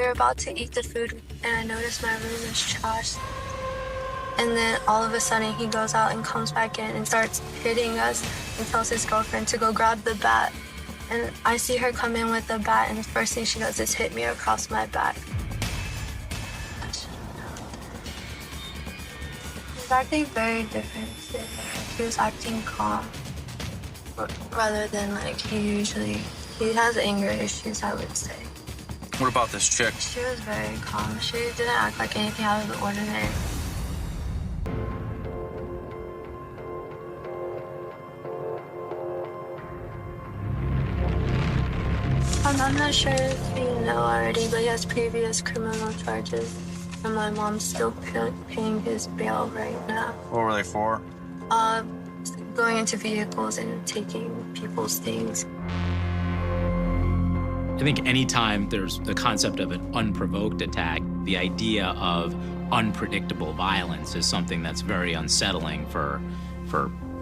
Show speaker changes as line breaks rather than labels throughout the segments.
we're about to eat the food, and I notice my room is trashed. And then all of a sudden, he goes out and comes back in and starts hitting us and tells his girlfriend to go grab the bat. And I see her come in with the bat, and the first thing she does is hit me across my back. He was acting very different today. He was acting calm, rather than like he has anger issues, I would say.
What about this chick?
She was very calm. She didn't act like anything out of the ordinary. I'm not sure if you know already, but he has previous criminal charges. And my mom's still paying his bail right now.
What were they for?
Going into vehicles and taking people's things.
I think anytime there's the concept of an unprovoked attack, the idea of unpredictable violence is something that's very unsettling for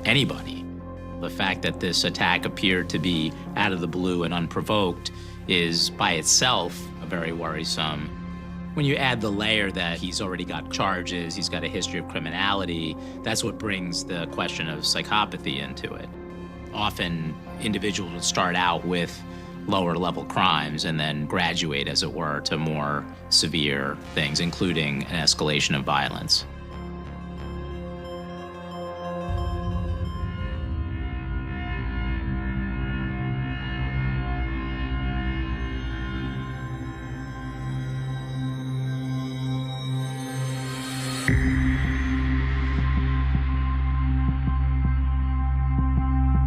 anybody. The fact that this attack appeared to be out of the blue and unprovoked is by itself very worrisome. When you add the layer that he's already got charges, he's got a history of criminality, that's what brings the question of psychopathy into it. Often individuals would start out with lower level crimes and then graduate, as it were, to more severe things, including an escalation of violence.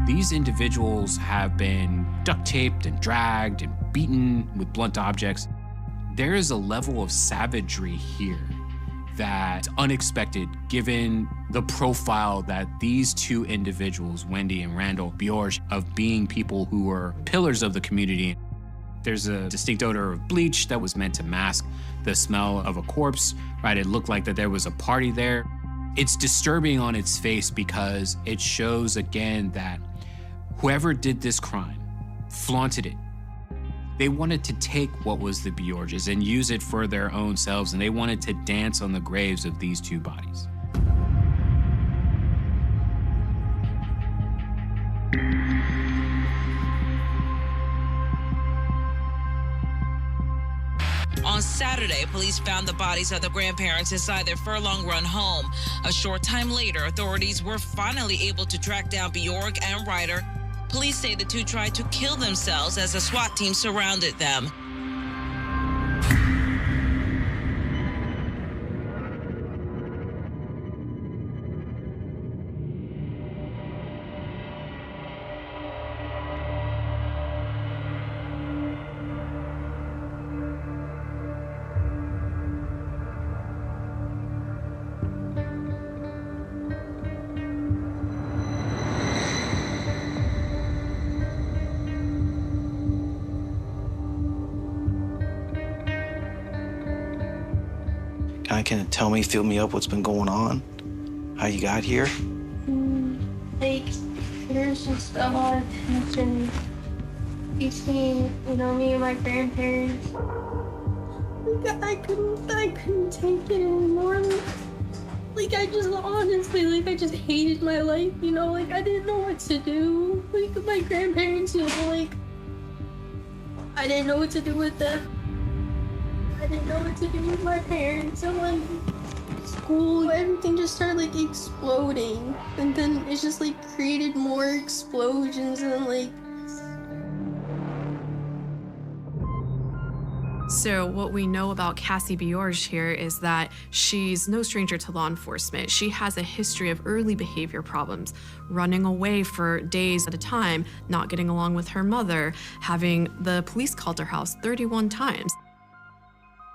These individuals have been duct taped and dragged and beaten with blunt objects. There is a level of savagery here that's unexpected given the profile that these two individuals, Wendy and Randall Bjorge, of being people who were pillars of the community. There's a distinct odor of bleach that was meant to mask the smell of a corpse, right? It looked like that there was a party there. It's disturbing on its face because it shows again that whoever did this crime flaunted it. They wanted to take what was the Bjorges and use it for their own selves, and they wanted to dance on the graves of these two bodies.
On Saturday, police found the bodies of the grandparents inside their furlong run home. A short time later, authorities were finally able to track down Bjorg and Ryder. Police say the two tried to kill themselves as a SWAT team surrounded them.
Can you tell me, fill me up what's been going on? How you got here?
Like, there's just a lot of tension between, me and my grandparents. Like, I couldn't take it anymore. Like, I just hated my life, Like, I didn't know what to do. Like, my grandparents, like, I didn't know what to do with them. I didn't know what to do with my parents, and like school, everything just started like exploding, and then it just like created more explosions and like.
So what we know about Cassie Bjorge here is that she's no stranger to law enforcement. She has a history of early behavior problems, running away for days at a time, not getting along with her mother, having the police called her house 31 times.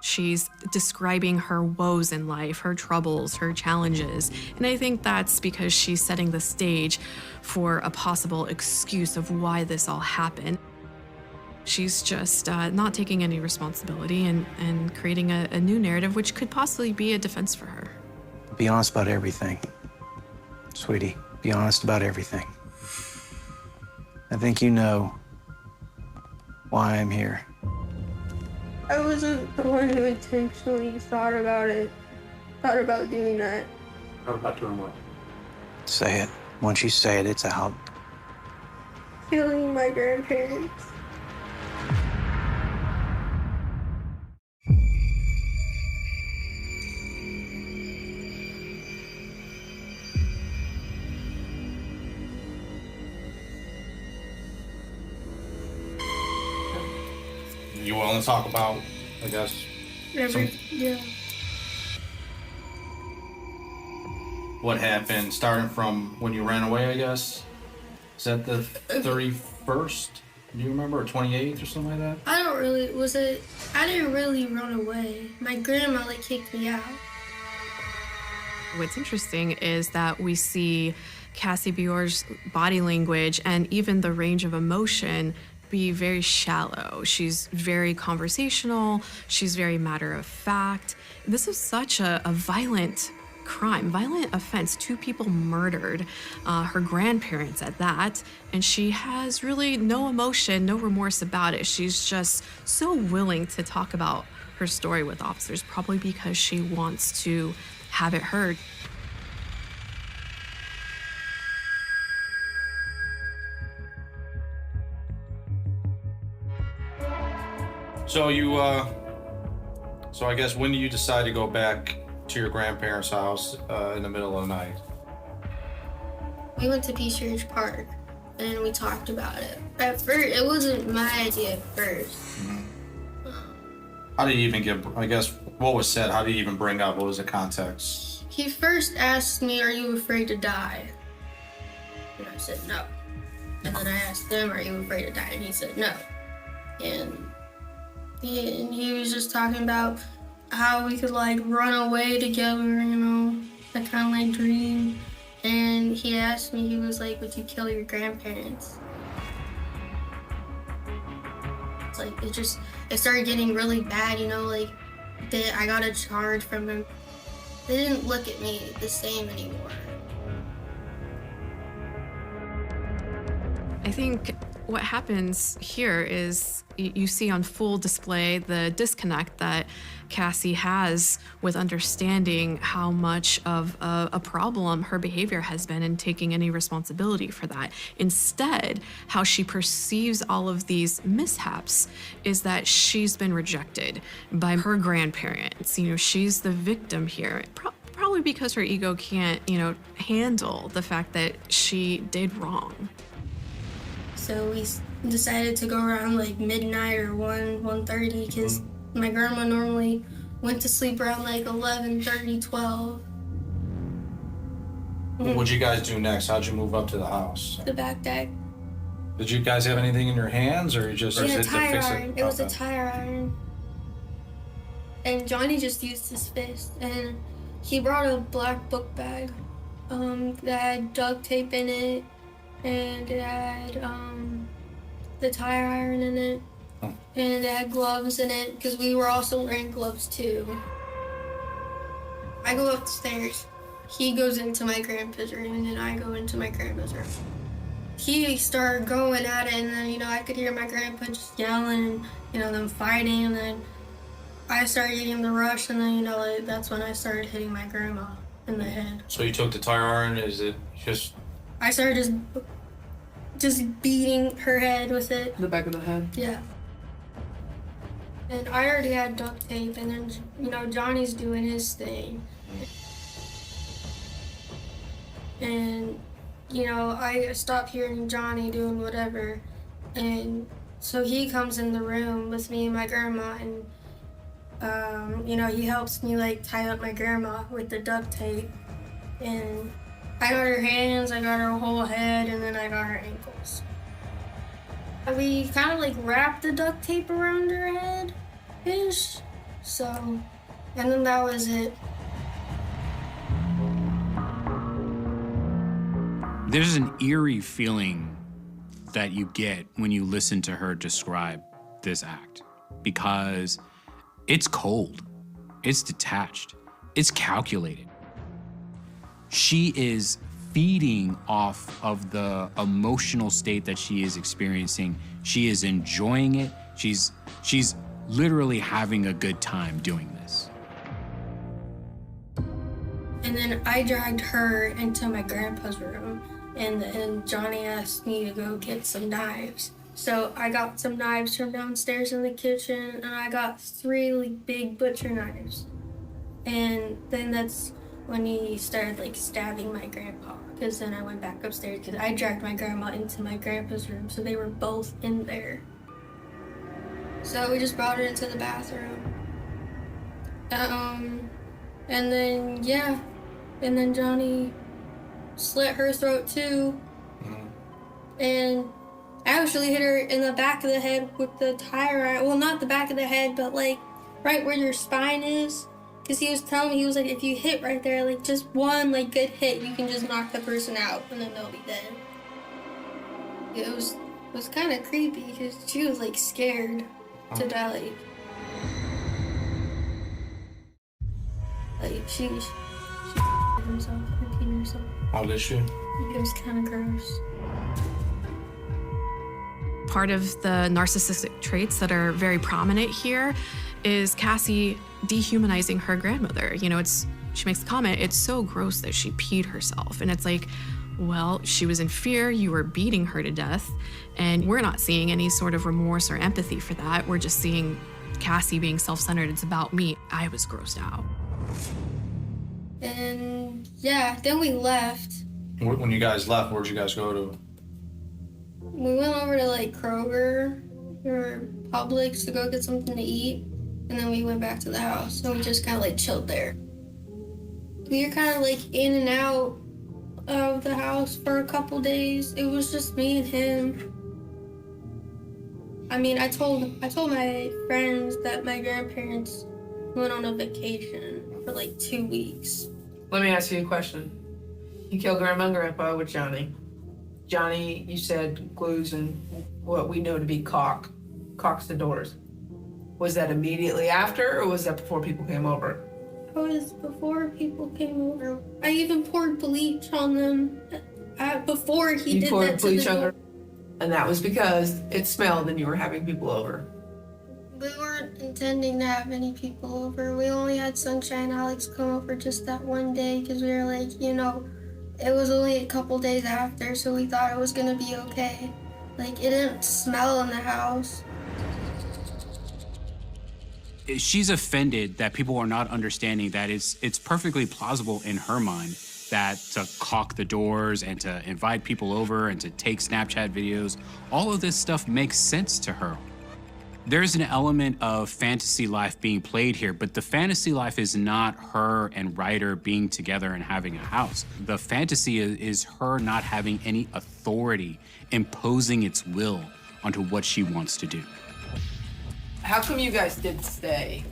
She's describing her woes in life, her troubles, her challenges. And I think that's because she's setting the stage for a possible excuse of why this all happened. She's just not taking any responsibility and creating a new narrative, which could possibly be a defense for her.
Be honest about everything. Sweetie, be honest about everything. I think you know why I'm here.
I wasn't the one who intentionally thought about doing that.
How about doing what?
Say it. Once you say it, it's out.
Killing my grandparents.
You willing to talk about, I guess?
Yeah.
What happened, starting from when you ran away, I guess? Is that the 31st? Do you remember, or 28th or something like that?
I didn't really run away. My grandma kicked me out.
What's interesting is that we see Cassie Bior's body language and even the range of emotion be very shallow. She's very conversational. She's very matter of fact. This is such a violent crime, violent offense. 2 people murdered, her grandparents at that, and she has really no emotion, no remorse about it. She's just so willing to talk about her story with officers, probably because she wants to have it heard.
So so I guess when do you decide to go back to your grandparents' house in the middle of the night?
We went to Peace Ridge Park and we talked about it. At first, it wasn't my idea at first.
Mm-hmm. How did you even get, I guess, what was said? How did you even bring up? What was the context?
He first asked me, "Are you afraid to die?" And I said no. And then I asked him, "Are you afraid to die?" And he said no. And he was just talking about how we could run away together, that kind of dream. And he asked me, he was like, "Would you kill your grandparents?" It's it started getting really bad, I got a charge from him. They didn't look at me the same anymore.
I think what happens here is you see on full display the disconnect that Cassie has with understanding how much of a problem her behavior has been and taking any responsibility for that. Instead, how she perceives all of these mishaps is that she's been rejected by her grandparents. She's the victim here. Probably because her ego can't, handle the fact that she did wrong.
So we decided to go around midnight or 1:30 because my grandma normally went to sleep around 11:30, 12.
What would you guys do next? How'd you move up to the house?
The back deck.
Did you guys have anything in your hands, or you just
Yeah,
hit
a tire
to fix
iron.
it?
It was a tire iron. And Johnny just used his fist, and he brought a black book bag that had duct tape in it, and it had the tire iron in it, and it had gloves in it, because we were also wearing gloves too. I go upstairs, he goes into my grandpa's room, and then I go into my grandma's room. He started going at it, and then, I could hear my grandpa just yelling, them fighting, and then I started getting the rush, and then, that's when I started hitting my grandma in the head.
So you took the tire iron, is it just...
I started just beating her head with it.
The back of the head?
Yeah. And I already had duct tape, and then, Johnny's doing his thing. And, I stopped hearing Johnny doing whatever. And so he comes in the room with me and my grandma, and, he helps me, tie up my grandma with the duct tape. And I got her hands, I got her whole head, and then I got her ankles. We kind of wrapped the duct tape around her head-ish. So, and then that was it.
There's an eerie feeling that you get when you listen to her describe this act, because it's cold, it's detached, it's calculated. She is feeding off of the emotional state that she is experiencing. She is enjoying it. She's literally having a good time doing this.
And then I dragged her into my grandpa's room, and then Johnny asked me to go get some knives. So I got some knives from downstairs in the kitchen, and I got 3 like, big butcher knives. And then that's when he started like stabbing my grandpa, because then I went back upstairs because I dragged my grandma into my grandpa's room, so they were both in there. So we just brought her into the bathroom. And then, yeah. And then Johnny slit her throat too. And I actually hit her in the back of the head with the tire iron. Well, not the back of the head, but like right where your spine is. Because he was telling me, he was like, if you hit right there, like just one like good hit, you can just knock the person out and then they'll be dead. It was kind of creepy because she was like scared to die. Like she herself, repeating herself.
How did she?
It was kind of gross.
Part of the narcissistic traits that are very prominent here is Cassie dehumanizing her grandmother. You know, she makes the comment, it's so gross that she peed herself. And it's like, well, she was in fear, you were beating her to death, and we're not seeing any sort of remorse or empathy for that. We're just seeing Cassie being self-centered. It's about me. I was grossed out.
And yeah, then we left.
When you guys left, where'd you guys go to?
We went over to like Kroger or Publix to go get something to eat, and then we went back to the house. So we just kind of like chilled there. We were kind of like in and out of the house for a couple days. It was just me and him. I mean, I told my friends that my grandparents went on a vacation for like 2 weeks.
Let me ask you a question. You killed Grandma and Grandpa with Johnny. Johnny, you said, glues and what we know to be cocks the doors. Was that immediately after, or was that before people came over?
It was before people came over. I even poured bleach on them before he did that to the door.
And that was because it smelled and you were having people over.
We weren't intending to have any people over. We only had Sunshine and Alex come over just that one day because we were like, you know, it was only a couple days after, so we thought it was gonna be okay. Like, it didn't smell in the house.
She's offended that people are not understanding that it's perfectly plausible in her mind that to caulk the doors and to invite people over and to take Snapchat videos, all of this stuff makes sense to her. There's an element of fantasy life being played here, but the fantasy life is not her and Ryder being together and having a house. The fantasy is her not having any authority, imposing its will onto what she wants to do.
How come you guys didn't stay?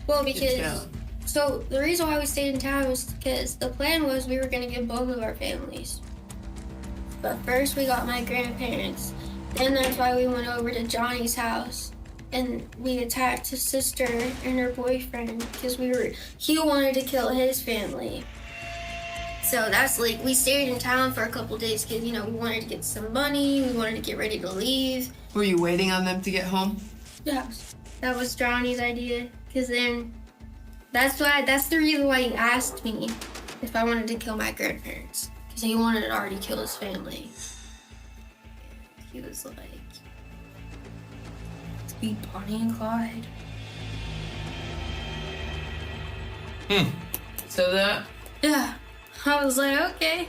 Well, because, so the reason why we stayed in town was because the plan was we were gonna get both of our families. But first we got my grandparents. Then that's why we went over to Johnny's house and we attacked his sister and her boyfriend because he wanted to kill his family. So that's like, we stayed in town for a couple days because, you know, we wanted to get some money, we wanted to get ready to leave.
Were you waiting on them to get home?
Yeah, that was Johnny's idea because then that's the reason why he asked me if I wanted to kill my grandparents because he wanted to already kill his family. He was like, to be Bonnie and Clyde.
So that?
Yeah, I was like, okay.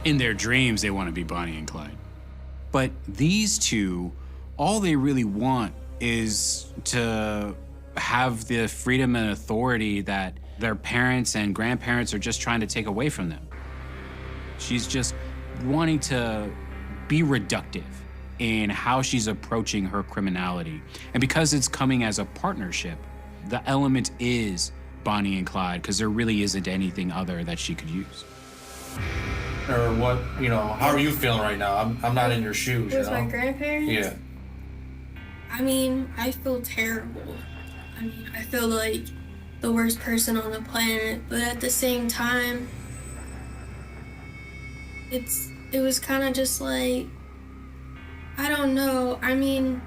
In their dreams, they want to be Bonnie and Clyde. But these two, all they really want is to have the freedom and authority that their parents and grandparents are just trying to take away from them. She's just wanting to be reductive in how she's approaching her criminality. And because it's coming as a partnership, the element is Bonnie and Clyde, because there really isn't anything other that she could use.
Or what, you know, how are you feeling right now? I'm not in your shoes, you
With
know?
my grandparents?
Yeah.
I mean, I feel terrible. I mean, I feel like the worst person on the planet, but at the same time, it was kind of just like, I don't know. I mean,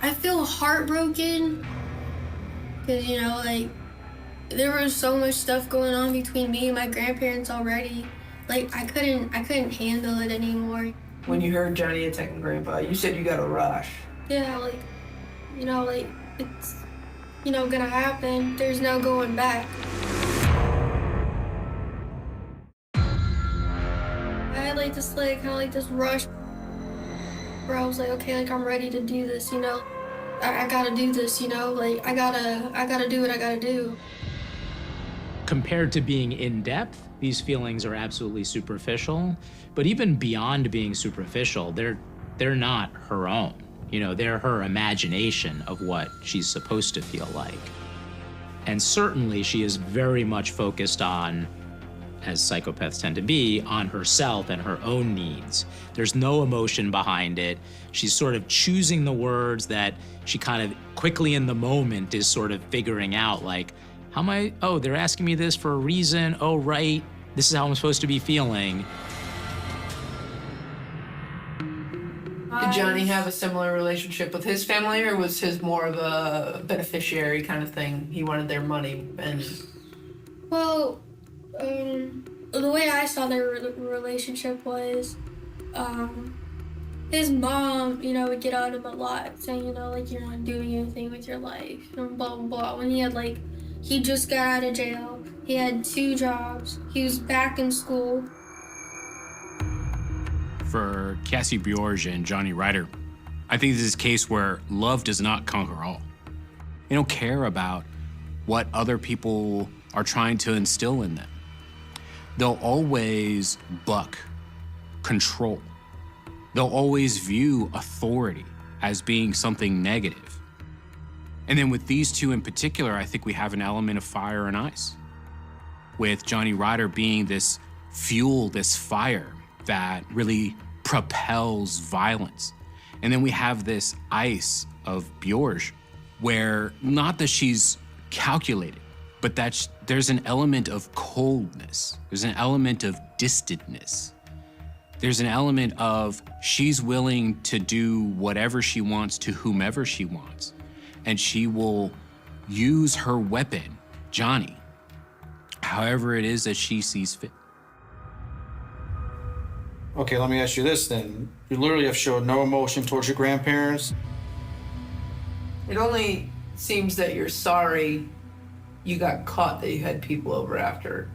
I feel heartbroken because, you know, like, there was so much stuff going on between me and my grandparents already. Like, I couldn't handle it anymore.
When you heard Johnny attacking Grandpa, you said you got a rush.
Yeah, like, you know, like, it's, you know, gonna happen. There's no going back. I had, like, this, like, kind of like this rush where I was like, okay, like, I'm ready to do this, you know? I gotta do this, you know? Like, I gotta do what I gotta do.
Compared to being in depth, these feelings are absolutely superficial. But even beyond being superficial, they're not her own. You know, they're her imagination of what she's supposed to feel like. And certainly she is very much focused on, as psychopaths tend to be, on herself and her own needs. There's no emotion behind it. She's sort of choosing the words that she kind of quickly in the moment is sort of figuring out, like, how am I, oh, they're asking me this for a reason. Oh, right, this is how I'm supposed to be feeling.
Did Johnny have a similar relationship with his family, or was his more of a beneficiary kind of thing? He wanted their money and...
Well, the way I saw their relationship was, his mom, you know, would get on him a lot, saying, you know, like, you're not doing anything with your life, and blah, blah, blah. When he had, like, he just got out of jail, he had 2 jobs, he was back in school.
For Cassie Bjorge and Johnny Ryder, I think this is a case where love does not conquer all. They don't care about what other people are trying to instill in them. They'll always buck control. They'll always view authority as being something negative. And then with these two in particular, I think we have an element of fire and ice. With Johnny Ryder being this fuel, this fire that really propels violence. And then we have this ice of Bjorge, where not that she's calculated, but that there's an element of coldness. There's an element of distantness. There's an element of she's willing to do whatever she wants to whomever she wants. And she will use her weapon, Johnny, however it is that she sees fit.
Okay, let me ask you this then. You literally have showed no emotion towards your grandparents.
It only seems that you're sorry you got caught, that you had people over after.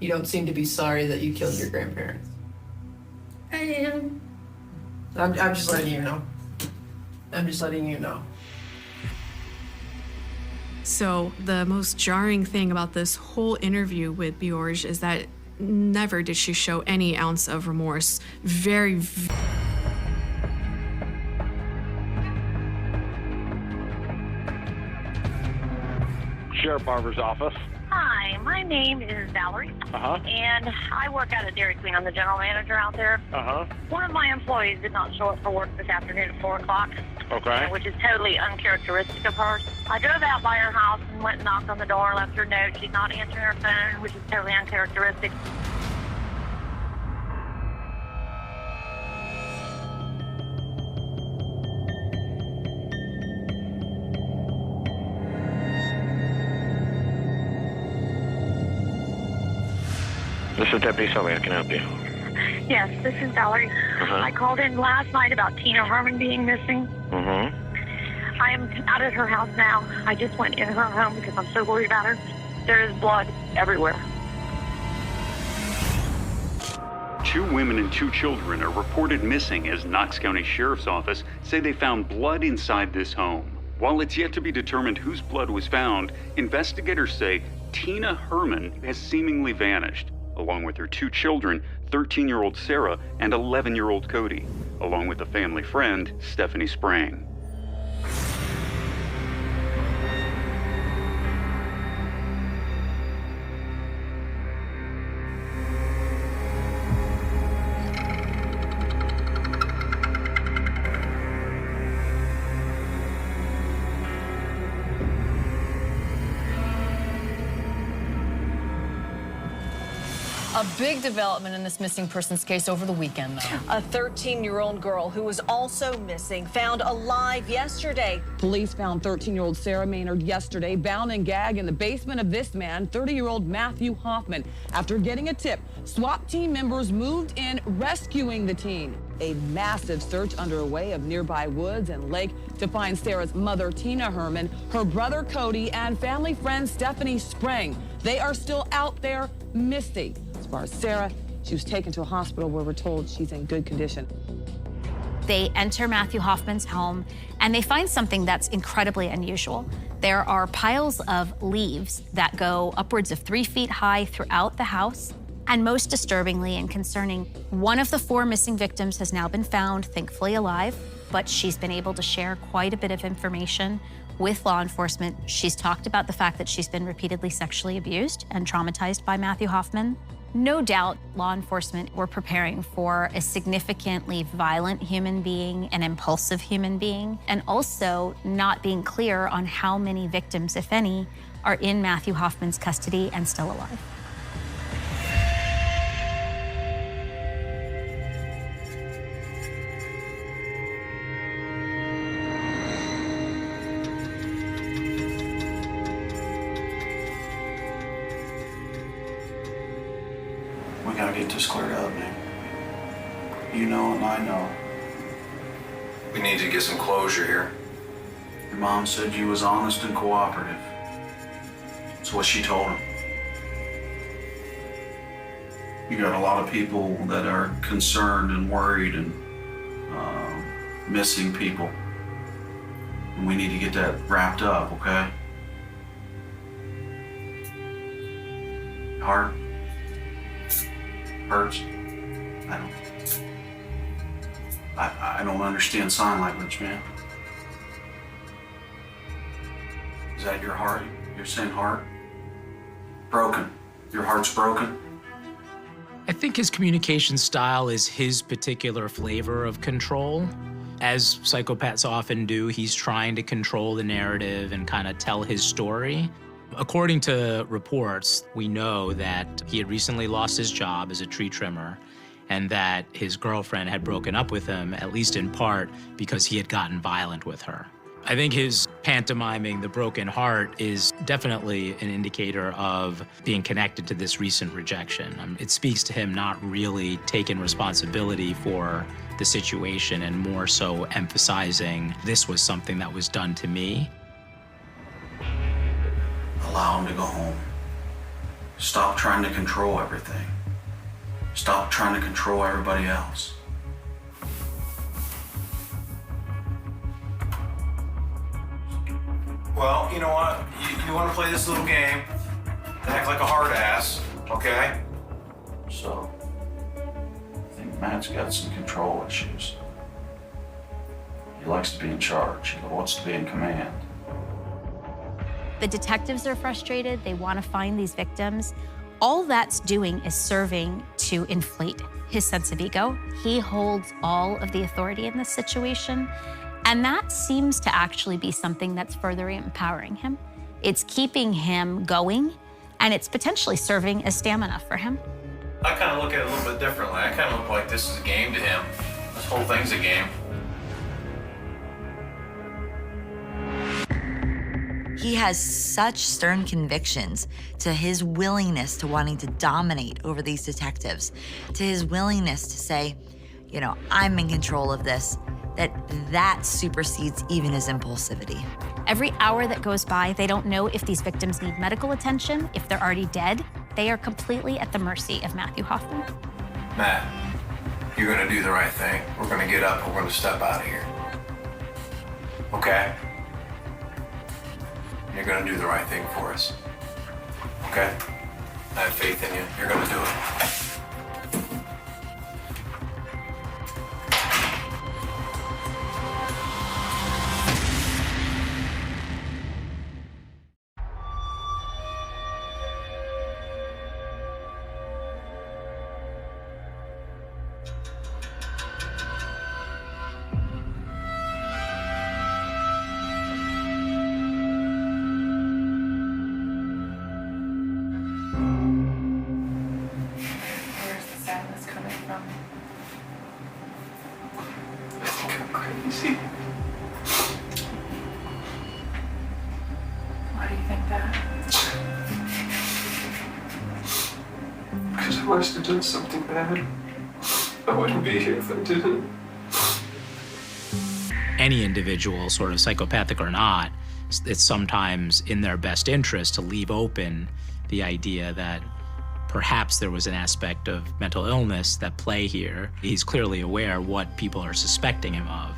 You don't seem to be sorry that you killed your grandparents.
I am.
I'm just letting you know. I'm just letting you know.
So the most jarring thing about this whole interview with Bjorge is that never did she show any ounce of remorse. Very
Sheriff Barber's office.
Hi, my name is Valerie, and I work at a Dairy Queen. I'm the general manager out there. One of my employees did not show up for work this afternoon at 4 o'clock, which is totally uncharacteristic of her. I drove out by her house and went and knocked on the door, left her a note. She's not answering her phone, which is totally uncharacteristic.
This is Deputy Sully. I can help you.
Yes, this is Valerie. I called in last night about Tina Herman being missing. I am out at her house now. I just went in her home because I'm so worried about her. There is blood everywhere.
2 women and 2 children are reported missing as Knox County Sheriff's Office say they found blood inside this home. While it's yet to be determined whose blood was found, investigators say Tina Herman has seemingly vanished, along with her 2 children, 13-year-old Sarah and 11-year-old Cody, along with a family friend, Stephanie Sprang.
A big development in this missing persons case over the weekend, though.
A 13-year-old girl who was also missing found alive yesterday.
Police found 13-year-old Sarah Maynard yesterday, bound and gagged in the basement of this man, 30-year-old Matthew Hoffman. After getting a tip, SWAT team members moved in, rescuing the teen. A massive search underway of nearby woods and lake to find Sarah's mother, Tina Herman, her brother, Cody, and family friend, Stephanie Sprang. They are still out there missing. As far as Sarah, she was taken to a hospital where we're told she's in good condition.
They enter Matthew Hoffman's home and they find something that's incredibly unusual. There are piles of leaves that go upwards of 3 feet high throughout the house. And most disturbingly and concerning, one of the 4 missing victims has now been found, thankfully alive, but she's been able to share quite a bit of information with law enforcement. She's talked about the fact that she's been repeatedly sexually abused and traumatized by Matthew Hoffman. No doubt law enforcement were preparing for a significantly violent human being, an impulsive human being, and also not being clear on how many victims, if any, are in Matthew Hoffman's custody and still alive.
We gotta get this cleared up, man. You know and I know.
We need to get some closure here.
Your mom said you was honest and cooperative. That's what she told him. You got a lot of people that are concerned and worried and missing people. And we need to get that wrapped up, okay? Heart? Hurts? I don't understand sign language, man. Is that your heart? You're saying heart? Broken. Your heart's broken?
I think his communication style is his particular flavor of control. As psychopaths often do, he's trying to control the narrative and kind of tell his story. According to reports, we know that he had recently lost his job as a tree trimmer and that his girlfriend had broken up with him, at least in part, because he had gotten violent with her. I think his pantomiming the broken heart is definitely an indicator of being connected to this recent rejection. It speaks to him not really taking responsibility for the situation and more so emphasizing this was something that was done to me.
Allow him to go home. Stop trying to control everything. Stop trying to control everybody else.
Well, you know what? You want to play this little game, act like a hard ass, okay?
So, I think Matt's got some control issues. He likes to be in charge. He wants to be in command.
The detectives are frustrated. They want to find these victims. All that's doing is serving to inflate his sense of ego. He holds all of the authority in this situation. And that seems to actually be something that's further empowering him. It's keeping him going, and it's potentially serving as stamina for him.
I kind of look at it a little bit differently. I kind of look like this is a game to him. This whole thing's a game.
He has such stern convictions to his willingness to wanting to dominate over these detectives, to his willingness to say, you know, I'm in control of this, that supersedes even his impulsivity.
Every hour that goes by, they don't know if these victims need medical attention, if they're already dead. They are completely at the mercy of Matthew Hoffman.
Matt, you're gonna do the right thing. We're gonna get up, we're gonna step out of here. Okay? You're gonna do the right thing for us. Okay? I have faith in you. You're gonna do it.
I must have done something bad. I wouldn't be here if I didn't.
Any individual, sort of psychopathic or not, it's sometimes in their best interest to leave open the idea that perhaps there was an aspect of mental illness at play here. He's clearly aware what people are suspecting him of,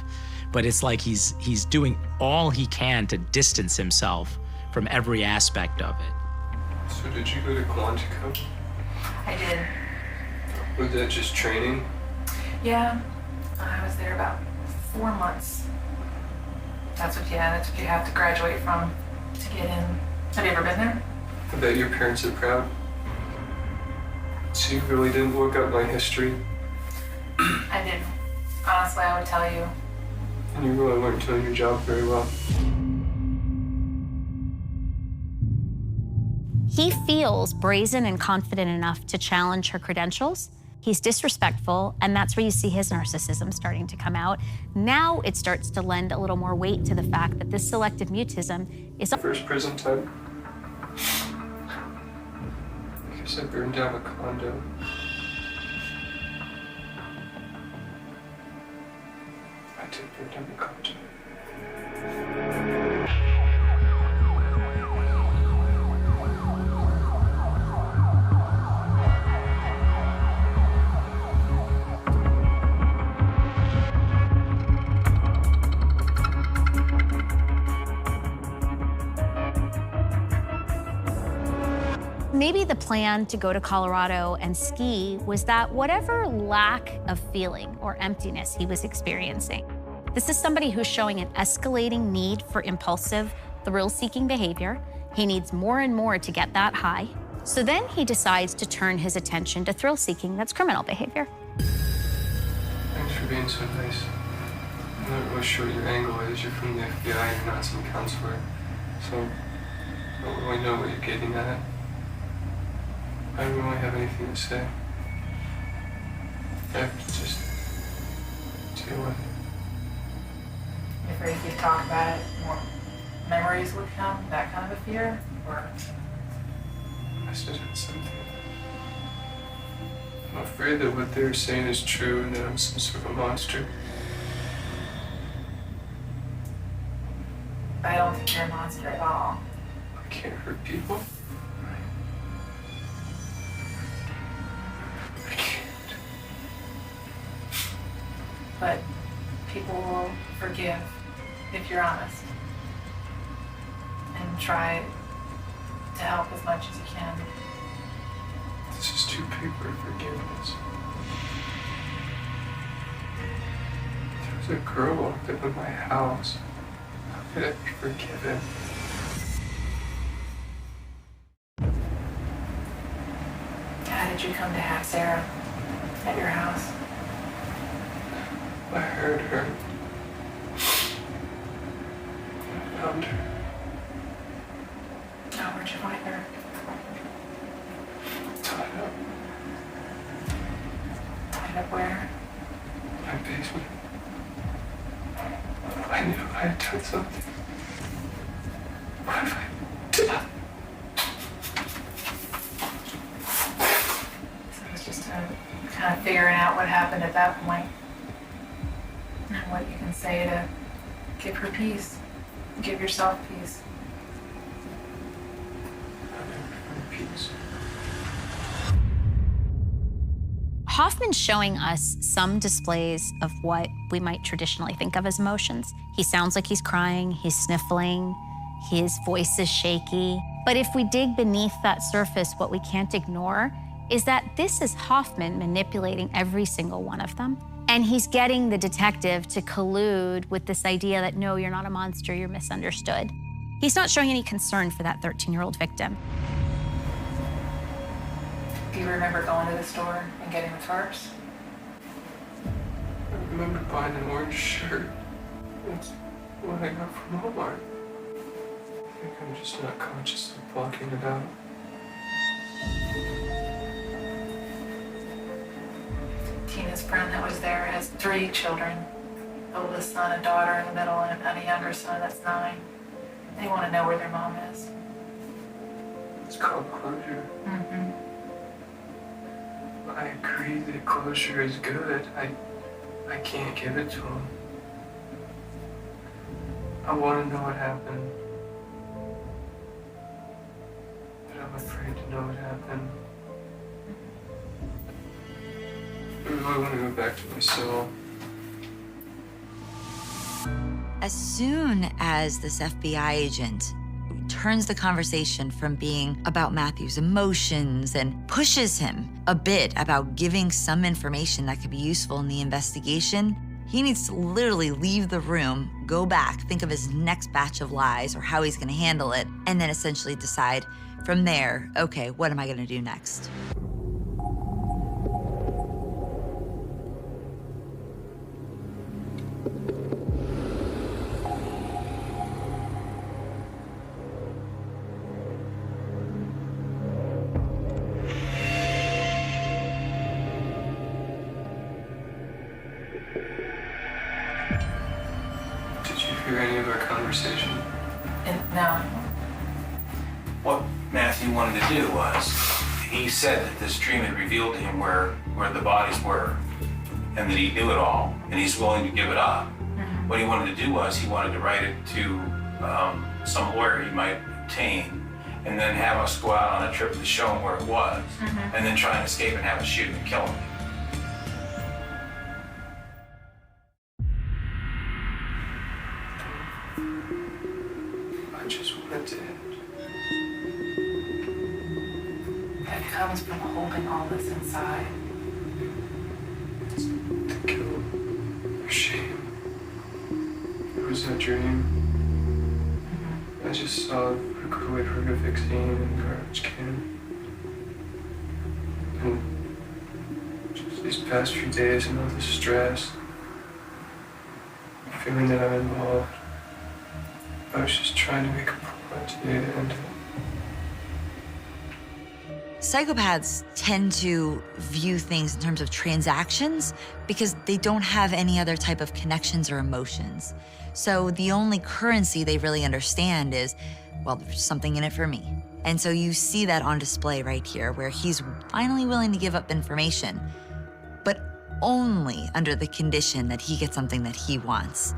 but it's like he's doing all he can to distance himself from every aspect of it.
So did you go to Quantico?
I did.
Was that just training?
Yeah, I was there about 4 months. That's what you have to graduate from to get in. Have you ever been there?
I bet your parents are proud. So you really didn't look up my history?
I didn't. Honestly, I would tell you.
And you really weren't doing your job very well.
He feels brazen and confident enough to challenge her credentials. He's disrespectful, and that's where you see his narcissism starting to come out. Now it starts to lend a little more weight to the fact that this selective mutism is...
First prison time. I guess I burned down a condo. I did burn down a condo.
Maybe the plan to go to Colorado and ski was that whatever lack of feeling or emptiness he was experiencing. This is somebody who's showing an escalating need for impulsive, thrill-seeking behavior. He needs more and more to get that high. So then he decides to turn his attention to thrill-seeking that's criminal behavior.
Thanks for being so nice. I'm not really sure what your angle is. You're from the FBI, you're not some counselor. So I don't really know what you're getting at. I don't really have anything to say. I have to just deal with it.
If we could talk about it, more memories would come, that kind of a fear? Or...
I must have done something. I'm afraid that what they're saying is true and that I'm some sort of monster.
I don't think you're a monster at all.
I can't hurt people.
But people will forgive if you're honest and try to help as much as you can.
This is too big for forgiveness. There was a girl locked up in my house. How could I be forgiven?
How did you come to have Sarah at your house?
I heard her. I found her.
Oh, where'd you find her?
Tied up.
Tied up where?
My basement. I knew I had done something. What if I did?
So it was just kind of figuring out what happened at that point. And what you can say to give her peace, give yourself peace.
Peace.
Hoffman's showing us some displays of what we might traditionally think of as emotions. He sounds like he's crying, he's sniffling, his voice is shaky. But if we dig beneath that surface, what we can't ignore is that this is Hoffman manipulating every single one of them. And he's getting the detective to collude with this idea that, no, you're not a monster, you're misunderstood. He's not showing any concern for that 13-year-old victim.
Do you remember going to the store and getting the tarps?
I remember buying an orange shirt. That's what I got from Walmart. I think I'm just not consciously blocking it out.
Tina's friend that was there has 3 children. Oldest son, a daughter in the middle, and a younger son that's 9. They want to know where their mom is.
It's called closure.
Mm-hmm.
I agree that closure is good. I can't give it to him. I want to know what happened. But I'm afraid to know what happened. I really want to go back to my cell.
As soon as this FBI agent turns the conversation from being about Matthew's emotions and pushes him a bit about giving some information that could be useful in the investigation, he needs to literally leave the room, go back, think of his next batch of lies or how he's gonna handle it, and then essentially decide from there, okay, what am I gonna do next?
Hear any of our conversation?
No.
What Matthew wanted to do was, he said that this dream had revealed to him where the bodies were, and that he knew it all, and he's willing to give it up.
Mm-hmm.
What he wanted to do was, he wanted to write it to some lawyer he might obtain, and then have us go out on a trip to show him where it was,
Mm-hmm.
and then try and escape and have us shoot and kill him.
I just wanted to end.
That comes from holding all this inside.
The guilt, the shame. It was a dream. I just saw a really horrific scene in the garbage can. And just these past few days and all the stress, feeling that I'm involved. I was just trying to make a point to the end.
Psychopaths tend to view things in terms of transactions because they don't have any other type of connections or emotions. So the only currency they really understand is, well, there's something in it for me. And so you see that on display right here, where he's finally willing to give up information, but only under the condition that he gets something that he wants.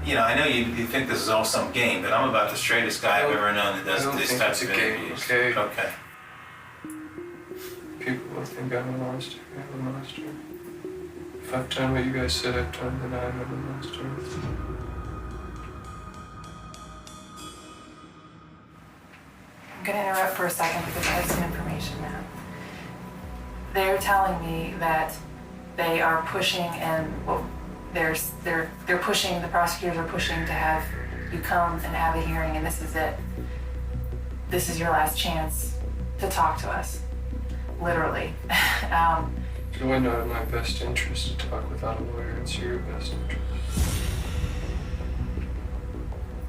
You know, I know you think this is all some game, but I'm about the straightest guy I've ever known that does these types of interviews.
Okay.
Okay.
People will think I'm a monster. I'm a monster. If I've done what you guys said I've done, then I'm a monster.
I'm gonna interrupt for a second because I have some information now. They're telling me that they are pushing and, well, they're pushing, the prosecutors are pushing to have you come and have a hearing, and this is it. This is your last chance to talk to us, literally.
It's really not in my best interest to talk without a lawyer. It's your best interest.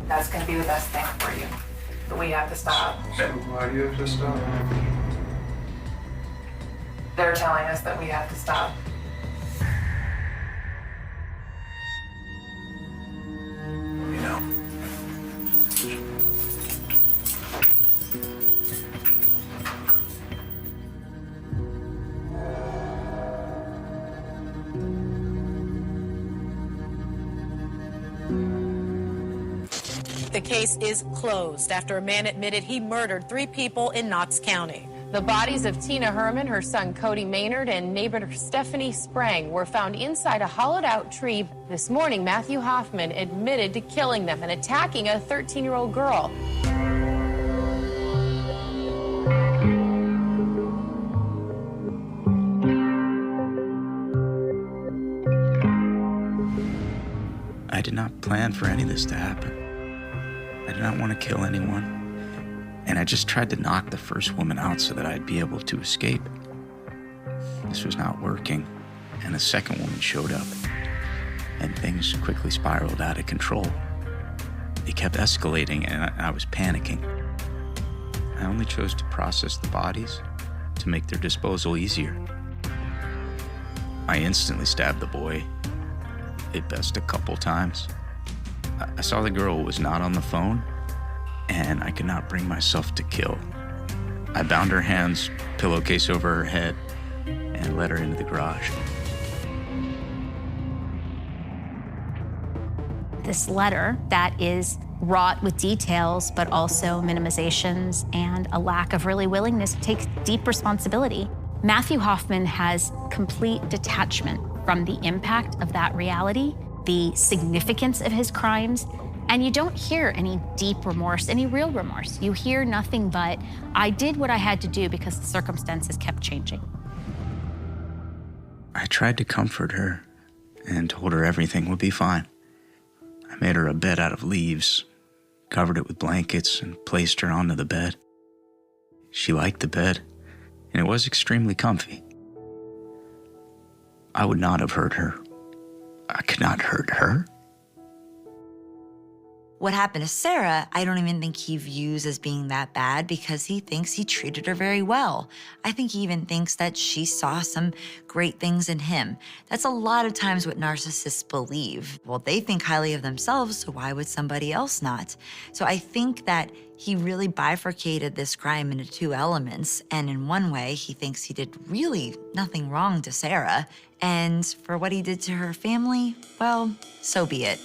That's gonna be the best thing for you, but we have to stop.
So why do you have to stop?
They're telling us that we have to stop.
You know.
The case is closed after a man admitted he murdered 3 people in Knox County. The bodies of Tina Herman, her son Cody Maynard, and neighbor Stephanie Sprang were found inside a hollowed-out tree. This morning, Matthew Hoffman admitted to killing them and attacking a 13-year-old girl.
I did not plan for any of this to happen. I did not want to kill anyone. And I just tried to knock the first woman out so that I'd be able to escape. This was not working, and a second woman showed up, and things quickly spiraled out of control. It kept escalating, and I was panicking. I only chose to process the bodies to make their disposal easier. I instantly stabbed the boy, at best a couple times. I saw the girl was not on the phone, and I could not bring myself to kill. I bound her hands, pillowcase over her head, and let her into the garage.
This letter that is wrought with details, but also minimizations and a lack of really willingness to take deep responsibility. Matthew Hoffman has complete detachment from the impact of that reality, the significance of his crimes, and you don't hear any deep remorse, any real remorse. You hear nothing but, I did what I had to do because the circumstances kept changing.
I tried to comfort her and told her everything would be fine. I made her a bed out of leaves, covered it with blankets, and placed her onto the bed. She liked the bed, and it was extremely comfy. I would not have hurt her. I could not hurt her.
What happened to Sarah, I don't even think he views as being that bad because he thinks he treated her very well. I think he even thinks that she saw some great things in him. That's a lot of times what narcissists believe. Well, they think highly of themselves, so why would somebody else not? So I think that he really bifurcated this crime into two elements. And in one way, he thinks he did really nothing wrong to Sarah. And for what he did to her family, well, so be it.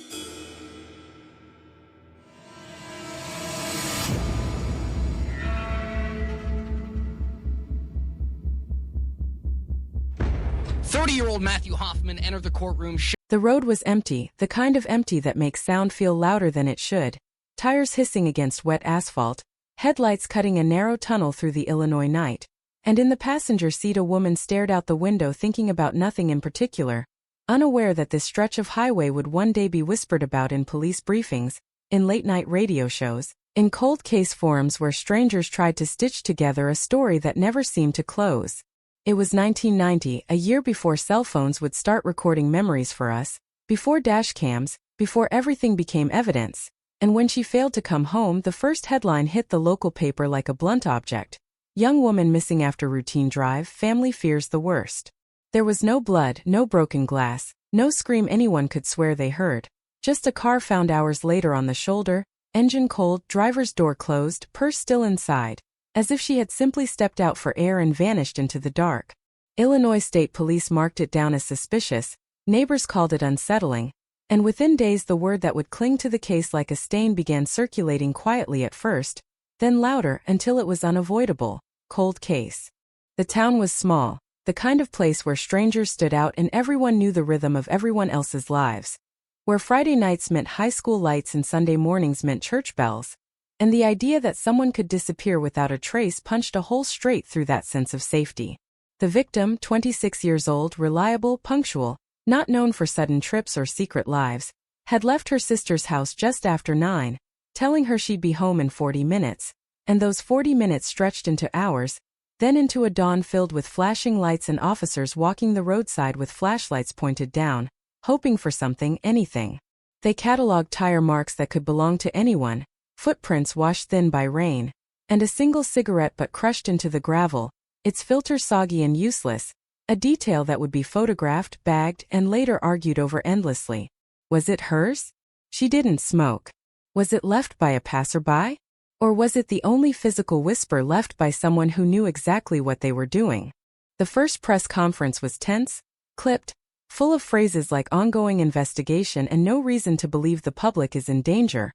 "30-year-old Matthew Hoffman entered the courtroom."
The road was empty, the kind of empty that makes sound feel louder than it should. Tires hissing against wet asphalt, headlights cutting a narrow tunnel through the Illinois night. And in the passenger seat a woman stared out the window thinking about nothing in particular, unaware that this stretch of highway would one day be whispered about in police briefings, in late-night radio shows, in cold case forums where strangers tried to stitch together a story that never seemed to close. It was 1990, a year before cell phones would start recording memories for us, before dash cams, before everything became evidence. And when she failed to come home, the first headline hit the local paper like a blunt object. Young woman missing after routine drive, family fears the worst. There was no blood, no broken glass, no scream anyone could swear they heard. Just a car found hours later on the shoulder, engine cold, driver's door closed, purse still inside, as if she had simply stepped out for air and vanished into the dark. Illinois State Police marked it down as suspicious, neighbors called it unsettling, and within days the word that would cling to the case like a stain began circulating quietly at first, then louder until it was unavoidable. Cold case. The town was small, the kind of place where strangers stood out and everyone knew the rhythm of everyone else's lives. Where Friday nights meant high school lights and Sunday mornings meant church bells. And the idea that someone could disappear without a trace punched a hole straight through that sense of safety. The victim, 26 years old, reliable, punctual, not known for sudden trips or secret lives, had left her sister's house just after 9, telling her she'd be home in 40 minutes, and those 40 minutes stretched into hours, then into a dawn filled with flashing lights and officers walking the roadside with flashlights pointed down, hoping for something, anything. They cataloged tire marks that could belong to anyone, footprints washed thin by rain, and a single cigarette butt crushed into the gravel, its filter soggy and useless, a detail that would be photographed, bagged, and later argued over endlessly. Was it hers? She didn't smoke. Was it left by a passerby? Or was it the only physical whisper left by someone who knew exactly what they were doing? The first press conference was tense, clipped, full of phrases like ongoing investigation and no reason to believe the public is in danger.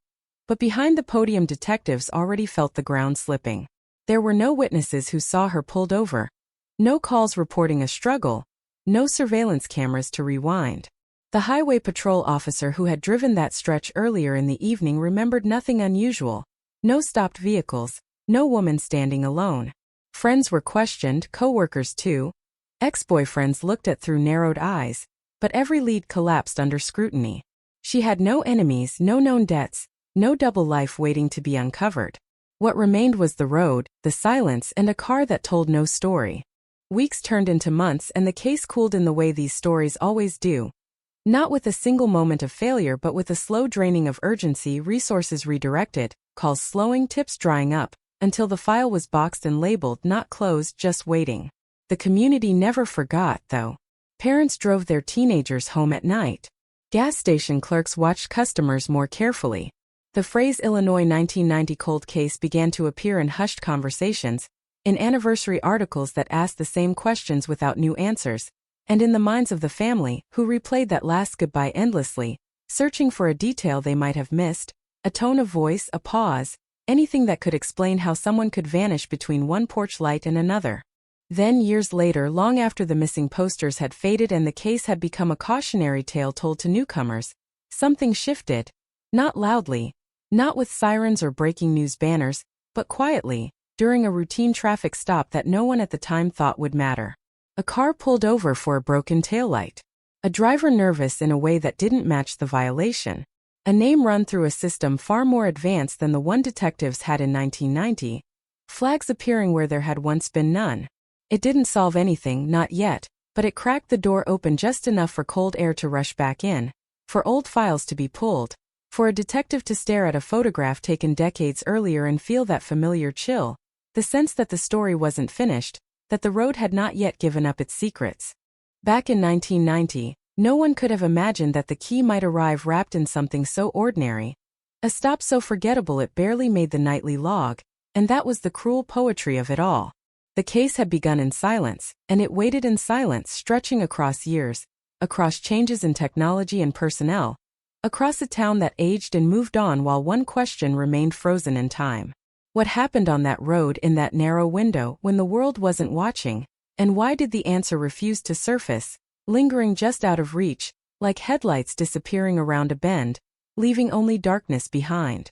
But behind the podium detectives already felt the ground slipping. There were no witnesses who saw her pulled over. No calls reporting a struggle. No surveillance cameras to rewind. The highway patrol officer who had driven that stretch earlier in the evening remembered nothing unusual. No stopped vehicles, no woman standing alone. Friends were questioned, co-workers too. Ex-boyfriends looked at through narrowed eyes, but every lead collapsed under scrutiny. She had no enemies, no known debts, no double life waiting to be uncovered. What remained was the road, the silence, and a car that told no story. Weeks turned into months and the case cooled in the way these stories always do. Not with a single moment of failure but with a slow draining of urgency, resources redirected, calls slowing, tips drying up, until the file was boxed and labeled not closed, just waiting. The community never forgot, though. Parents drove their teenagers home at night. Gas station clerks watched customers more carefully. The phrase Illinois 1990 cold case began to appear in hushed conversations, in anniversary articles that asked the same questions without new answers, and in the minds of the family, who replayed that last goodbye endlessly, searching for a detail they might have missed, a tone of voice, a pause, anything that could explain how someone could vanish between one porch light and another. Then, years later, long after the missing posters had faded and the case had become a cautionary tale told to newcomers, something shifted. Not loudly, not with sirens or breaking news banners, but quietly, during a routine traffic stop that no one at the time thought would matter. A car pulled over for a broken taillight. A driver nervous in a way that didn't match the violation. A name run through a system far more advanced than the one detectives had in 1990. Flags appearing where there had once been none. It didn't solve anything, not yet, but it cracked the door open just enough for cold air to rush back in, for old files to be pulled, for a detective to stare at a photograph taken decades earlier and feel that familiar chill, the sense that the story wasn't finished, that the road had not yet given up its secrets. Back in 1990, no one could have imagined that the key might arrive wrapped in something so ordinary. A stop so forgettable it barely made the nightly log, and that was the cruel poetry of it all. The case had begun in silence, and it waited in silence, stretching across years, across changes in technology and personnel, across a town that aged and moved on while one question remained frozen in time. What happened on that road in that narrow window when the world wasn't watching, and why did the answer refuse to surface, lingering just out of reach, like headlights disappearing around a bend, leaving only darkness behind?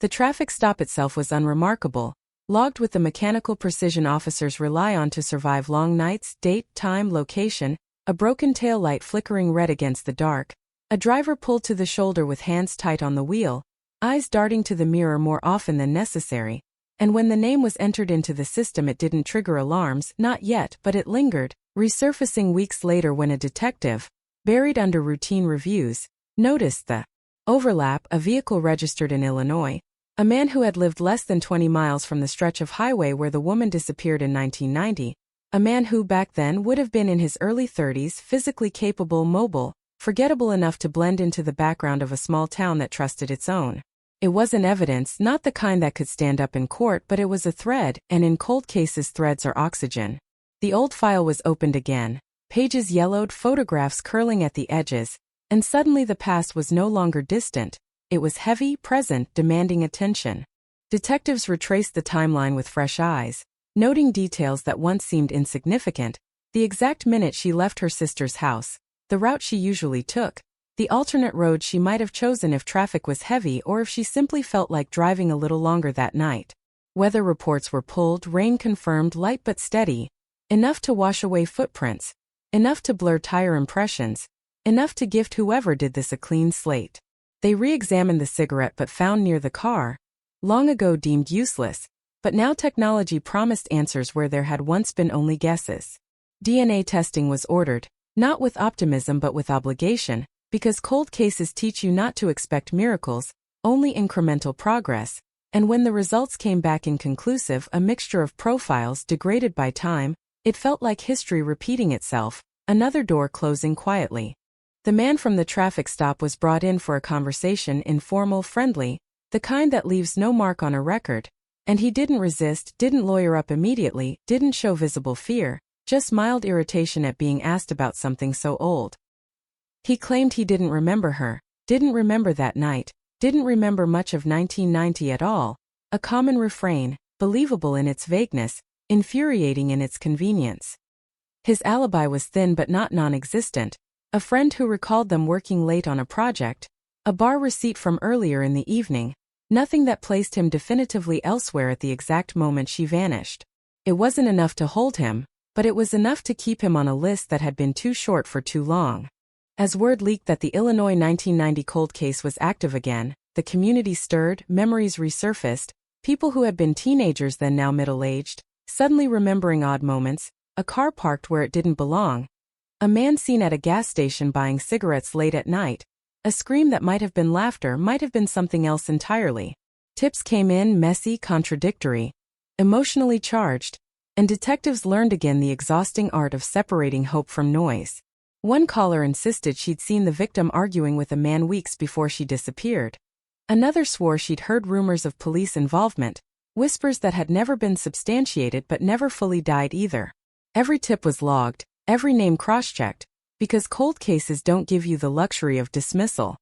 The traffic stop itself was unremarkable, logged with the mechanical precision officers rely on to survive long nights, date, time, location, a broken taillight flickering red against the dark, a driver pulled to the shoulder with hands tight on the wheel, eyes darting to the mirror more often than necessary, and when the name was entered into the system it didn't trigger alarms, not yet, but it lingered, resurfacing weeks later when a detective, buried under routine reviews, noticed the overlap, a vehicle registered in Illinois, a man who had lived less than 20 miles from the stretch of highway where the woman disappeared in 1990, a man who back then would have been in his early 30s, physically capable, mobile, forgettable enough to blend into the background of a small town that trusted its own. It wasn't evidence, not the kind that could stand up in court, but it was a thread, and in cold cases threads are oxygen. The old file was opened again, pages yellowed, photographs curling at the edges, and suddenly the past was no longer distant. It was heavy, present, demanding attention. Detectives retraced the timeline with fresh eyes, noting details that once seemed insignificant, the exact minute she left her sister's house, the route she usually took, the alternate road she might have chosen if traffic was heavy or if she simply felt like driving a little longer that night. Weather reports were pulled, rain confirmed, light but steady, enough to wash away footprints, enough to blur tire impressions, enough to gift whoever did this a clean slate. They re-examined the cigarette but found near the car, long ago deemed useless, but now technology promised answers where there had once been only guesses. DNA testing was ordered, not with optimism but with obligation, because cold cases teach you not to expect miracles, only incremental progress, and when the results came back inconclusive, a mixture of profiles degraded by time, it felt like history repeating itself, another door closing quietly. The man from the traffic stop was brought in for a conversation, informal, friendly, the kind that leaves no mark on a record, and he didn't resist, didn't lawyer up immediately, didn't show visible fear, just mild irritation at being asked about something so old. He claimed he didn't remember her, didn't remember that night, didn't remember much of 1990 at all, a common refrain, believable in its vagueness, infuriating in its convenience. His alibi was thin but not non-existent, a friend who recalled them working late on a project, a bar receipt from earlier in the evening, nothing that placed him definitively elsewhere at the exact moment she vanished. It wasn't enough to hold him, but it was enough to keep him on a list that had been too short for too long. As word leaked that the Illinois 1990 cold case was active again, the community stirred, memories resurfaced, people who had been teenagers then now middle-aged, suddenly remembering odd moments, a car parked where it didn't belong, a man seen at a gas station buying cigarettes late at night, a scream that might have been laughter, might have been something else entirely. Tips came in, messy, contradictory, emotionally charged, and detectives learned again the exhausting art of separating hope from noise. One caller insisted she'd seen the victim arguing with a man weeks before she disappeared. Another swore she'd heard rumors of police involvement, whispers that had never been substantiated but never fully died either. Every tip was logged, every name cross-checked, because cold cases don't give you the luxury of dismissal.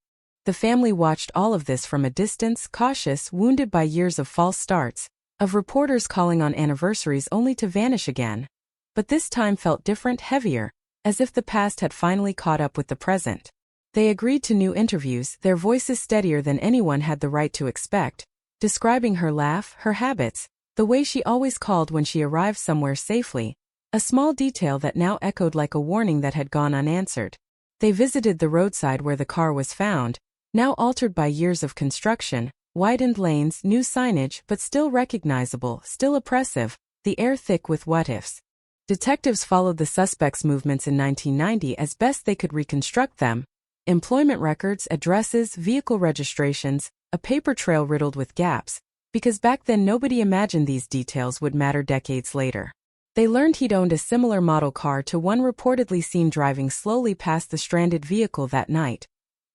The family watched all of this from a distance, cautious, wounded by years of false starts, of reporters calling on anniversaries only to vanish again. But this time felt different, heavier, as if the past had finally caught up with the present. They agreed to new interviews, their voices steadier than anyone had the right to expect, describing her laugh, her habits, the way she always called when she arrived somewhere safely, a small detail that now echoed like a warning that had gone unanswered. They visited the roadside where the car was found, now altered by years of construction, widened lanes, new signage, but still recognizable, still oppressive, the air thick with what-ifs. Detectives followed the suspects' movements in 1990 as best they could reconstruct them. Employment records, addresses, vehicle registrations, a paper trail riddled with gaps, because back then nobody imagined these details would matter decades later. They learned he'd owned a similar model car to one reportedly seen driving slowly past the stranded vehicle that night.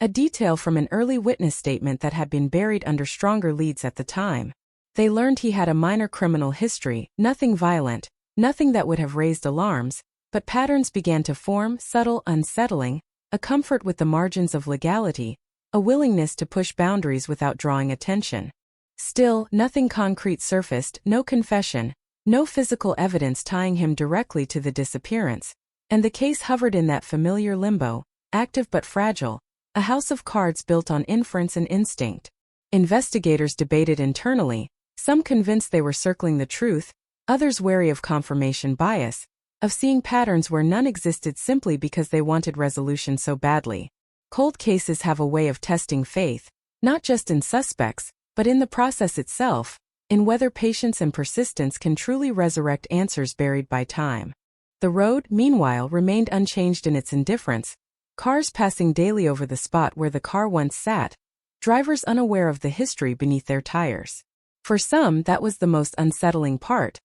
A detail from an early witness statement that had been buried under stronger leads at the time. They learned he had a minor criminal history, nothing violent, nothing that would have raised alarms, but patterns began to form, subtle, unsettling, a comfort with the margins of legality, a willingness to push boundaries without drawing attention. Still, nothing concrete surfaced, no confession, no physical evidence tying him directly to the disappearance, and the case hovered in that familiar limbo, active but fragile, a house of cards built on inference and instinct. Investigators debated internally, some convinced they were circling the truth, others wary of confirmation bias, of seeing patterns where none existed simply because they wanted resolution so badly. Cold cases have a way of testing faith, not just in suspects, but in the process itself, in whether patience and persistence can truly resurrect answers buried by time. The road, meanwhile, remained unchanged in its indifference, cars passing daily over the spot where the car once sat, drivers unaware of the history beneath their tires. For some, that was the most unsettling part.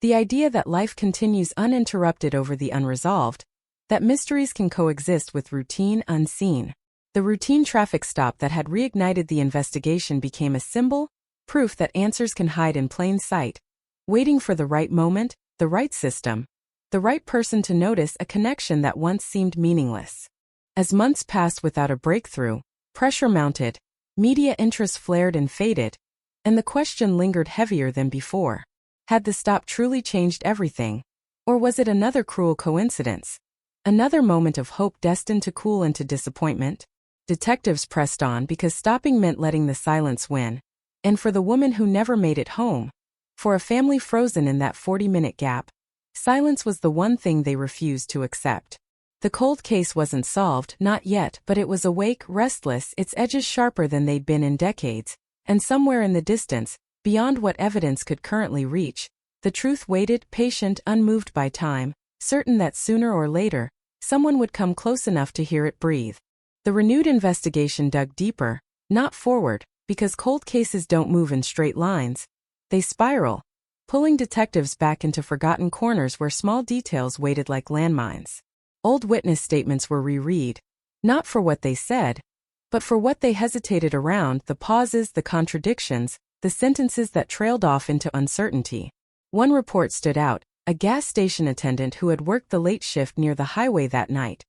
The idea that life continues uninterrupted over the unresolved, that mysteries can coexist with routine unseen. The routine traffic stop that had reignited the investigation became a symbol, proof that answers can hide in plain sight, waiting for the right moment, the right system, the right person to notice a connection that once seemed meaningless. As months passed without a breakthrough, pressure mounted, media interest flared and faded, and the question lingered heavier than before. Had the stop truly changed everything? Or was it another cruel coincidence? Another moment of hope destined to cool into disappointment? Detectives pressed on because stopping meant letting the silence win. And for the woman who never made it home, for a family frozen in that 40-minute gap, silence was the one thing they refused to accept. The cold case wasn't solved, not yet, but it was awake, restless, its edges sharper than they'd been in decades, and somewhere in the distance, beyond what evidence could currently reach, the truth waited, patient, unmoved by time, certain that sooner or later, someone would come close enough to hear it breathe. The renewed investigation dug deeper, not forward, because cold cases don't move in straight lines. They spiral, pulling detectives back into forgotten corners where small details waited like landmines. Old witness statements were reread, not for what they said, but for what they hesitated around, the pauses, the contradictions, the sentences that trailed off into uncertainty. One report stood out, a gas station attendant who had worked the late shift near the highway that night.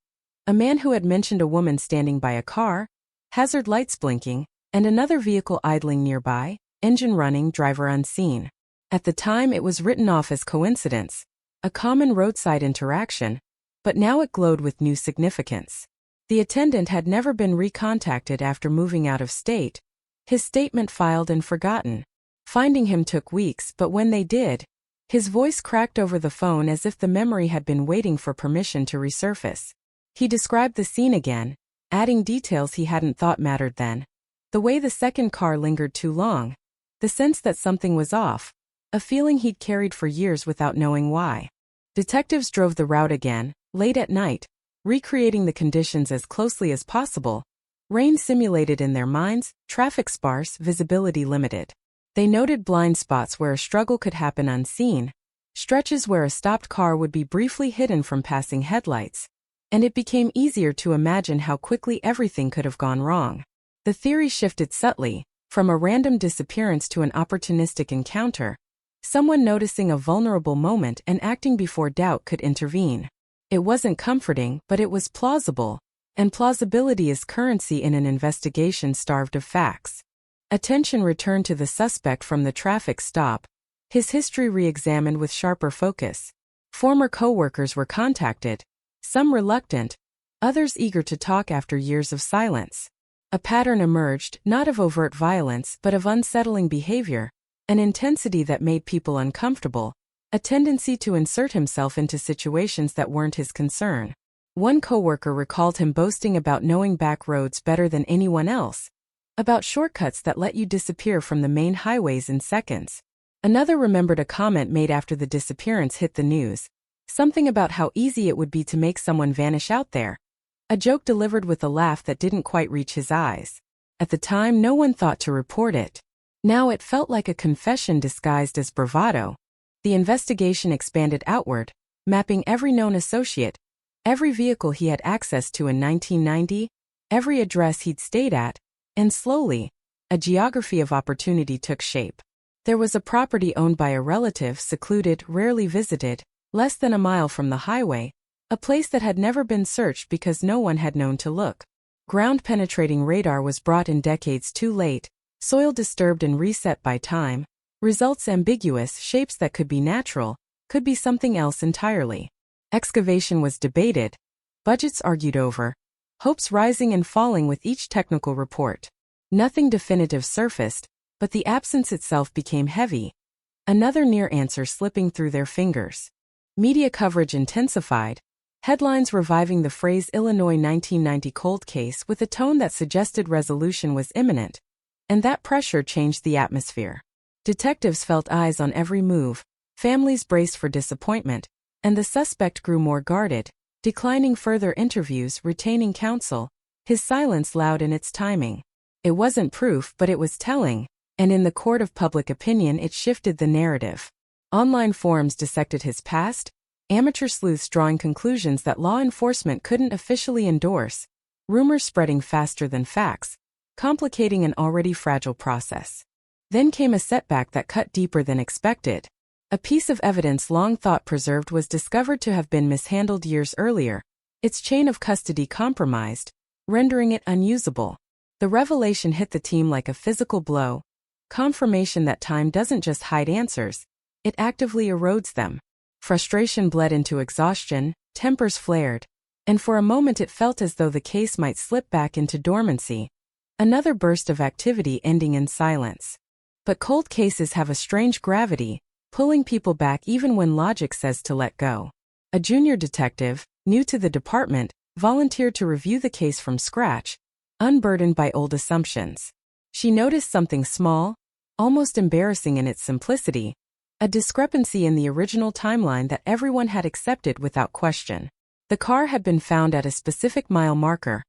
A man who had mentioned a woman standing by a car, hazard lights blinking, and another vehicle idling nearby, engine running, driver unseen. At the time it was written off as coincidence, a common roadside interaction, but now it glowed with new significance. The attendant had never been recontacted after moving out of state, his statement filed and forgotten. Finding him took weeks, but when they did, his voice cracked over the phone as if the memory had been waiting for permission to resurface. He described the scene again, adding details he hadn't thought mattered then. The way the second car lingered too long, the sense that something was off, a feeling he'd carried for years without knowing why. Detectives drove the route again, late at night, recreating the conditions as closely as possible. Rain simulated in their minds, traffic sparse, visibility limited. They noted blind spots where a struggle could happen unseen, stretches where a stopped car would be briefly hidden from passing headlights, and it became easier to imagine how quickly everything could have gone wrong. The theory shifted subtly, From a random disappearance to an opportunistic encounter, someone noticing a vulnerable moment and acting before doubt could intervene. It wasn't comforting, but it was plausible, and plausibility is currency in an investigation starved of facts. Attention returned to the suspect from the traffic stop, his history re-examined with sharper focus. Former co-workers were contacted, some reluctant, others eager to talk after years of silence. A pattern emerged, not of overt violence but of unsettling behavior, an intensity that made people uncomfortable, a tendency to insert himself into situations that weren't his concern. One coworker recalled him boasting about knowing back roads better than anyone else, about shortcuts that let you disappear from the main highways in seconds. Another remembered a comment made after the disappearance hit the news, something about how easy it would be to make someone vanish out there. A joke delivered with a laugh that didn't quite reach his eyes. At the time, no one thought to report it. Now it felt like a confession disguised as bravado. The investigation expanded outward, mapping every known associate, every vehicle he had access to in 1990, every address he'd stayed at, and slowly, a geography of opportunity took shape. There was a property owned by a relative, secluded, rarely visited, less than a mile from the highway, a place that had never been searched because no one had known to look. Ground-penetrating radar was brought in decades too late, soil disturbed and reset by time, results ambiguous, shapes that could be natural, could be something else entirely. Excavation was debated, budgets argued over, hopes rising and falling with each technical report. Nothing definitive surfaced, but the absence itself became heavy, another near answer slipping through their fingers. Media coverage intensified, headlines reviving the phrase Illinois 1990 cold case with a tone that suggested resolution was imminent, and that pressure changed the atmosphere. Detectives felt eyes on every move, families braced for disappointment, and the suspect grew more guarded, declining further interviews, retaining counsel, his silence loud in its timing. It wasn't proof, but it was telling, and in the court of public opinion it shifted the narrative. Online forums dissected his past, amateur sleuths drawing conclusions that law enforcement couldn't officially endorse, rumors spreading faster than facts, complicating an already fragile process. Then came a setback that cut deeper than expected. A piece of evidence long thought preserved was discovered to have been mishandled years earlier, its chain of custody compromised, rendering it unusable. The revelation hit the team like a physical blow, confirmation that time doesn't just hide answers, it actively erodes them. Frustration bled into exhaustion, tempers flared, and for a moment it felt as though the case might slip back into dormancy. Another burst of activity ending in silence. But cold cases have a strange gravity, pulling people back even when logic says to let go. A junior detective, new to the department, volunteered to review the case from scratch, unburdened by old assumptions. She noticed something small, almost embarrassing in its simplicity, a discrepancy in the original timeline that everyone had accepted without question. The car had been found at a specific mile marker,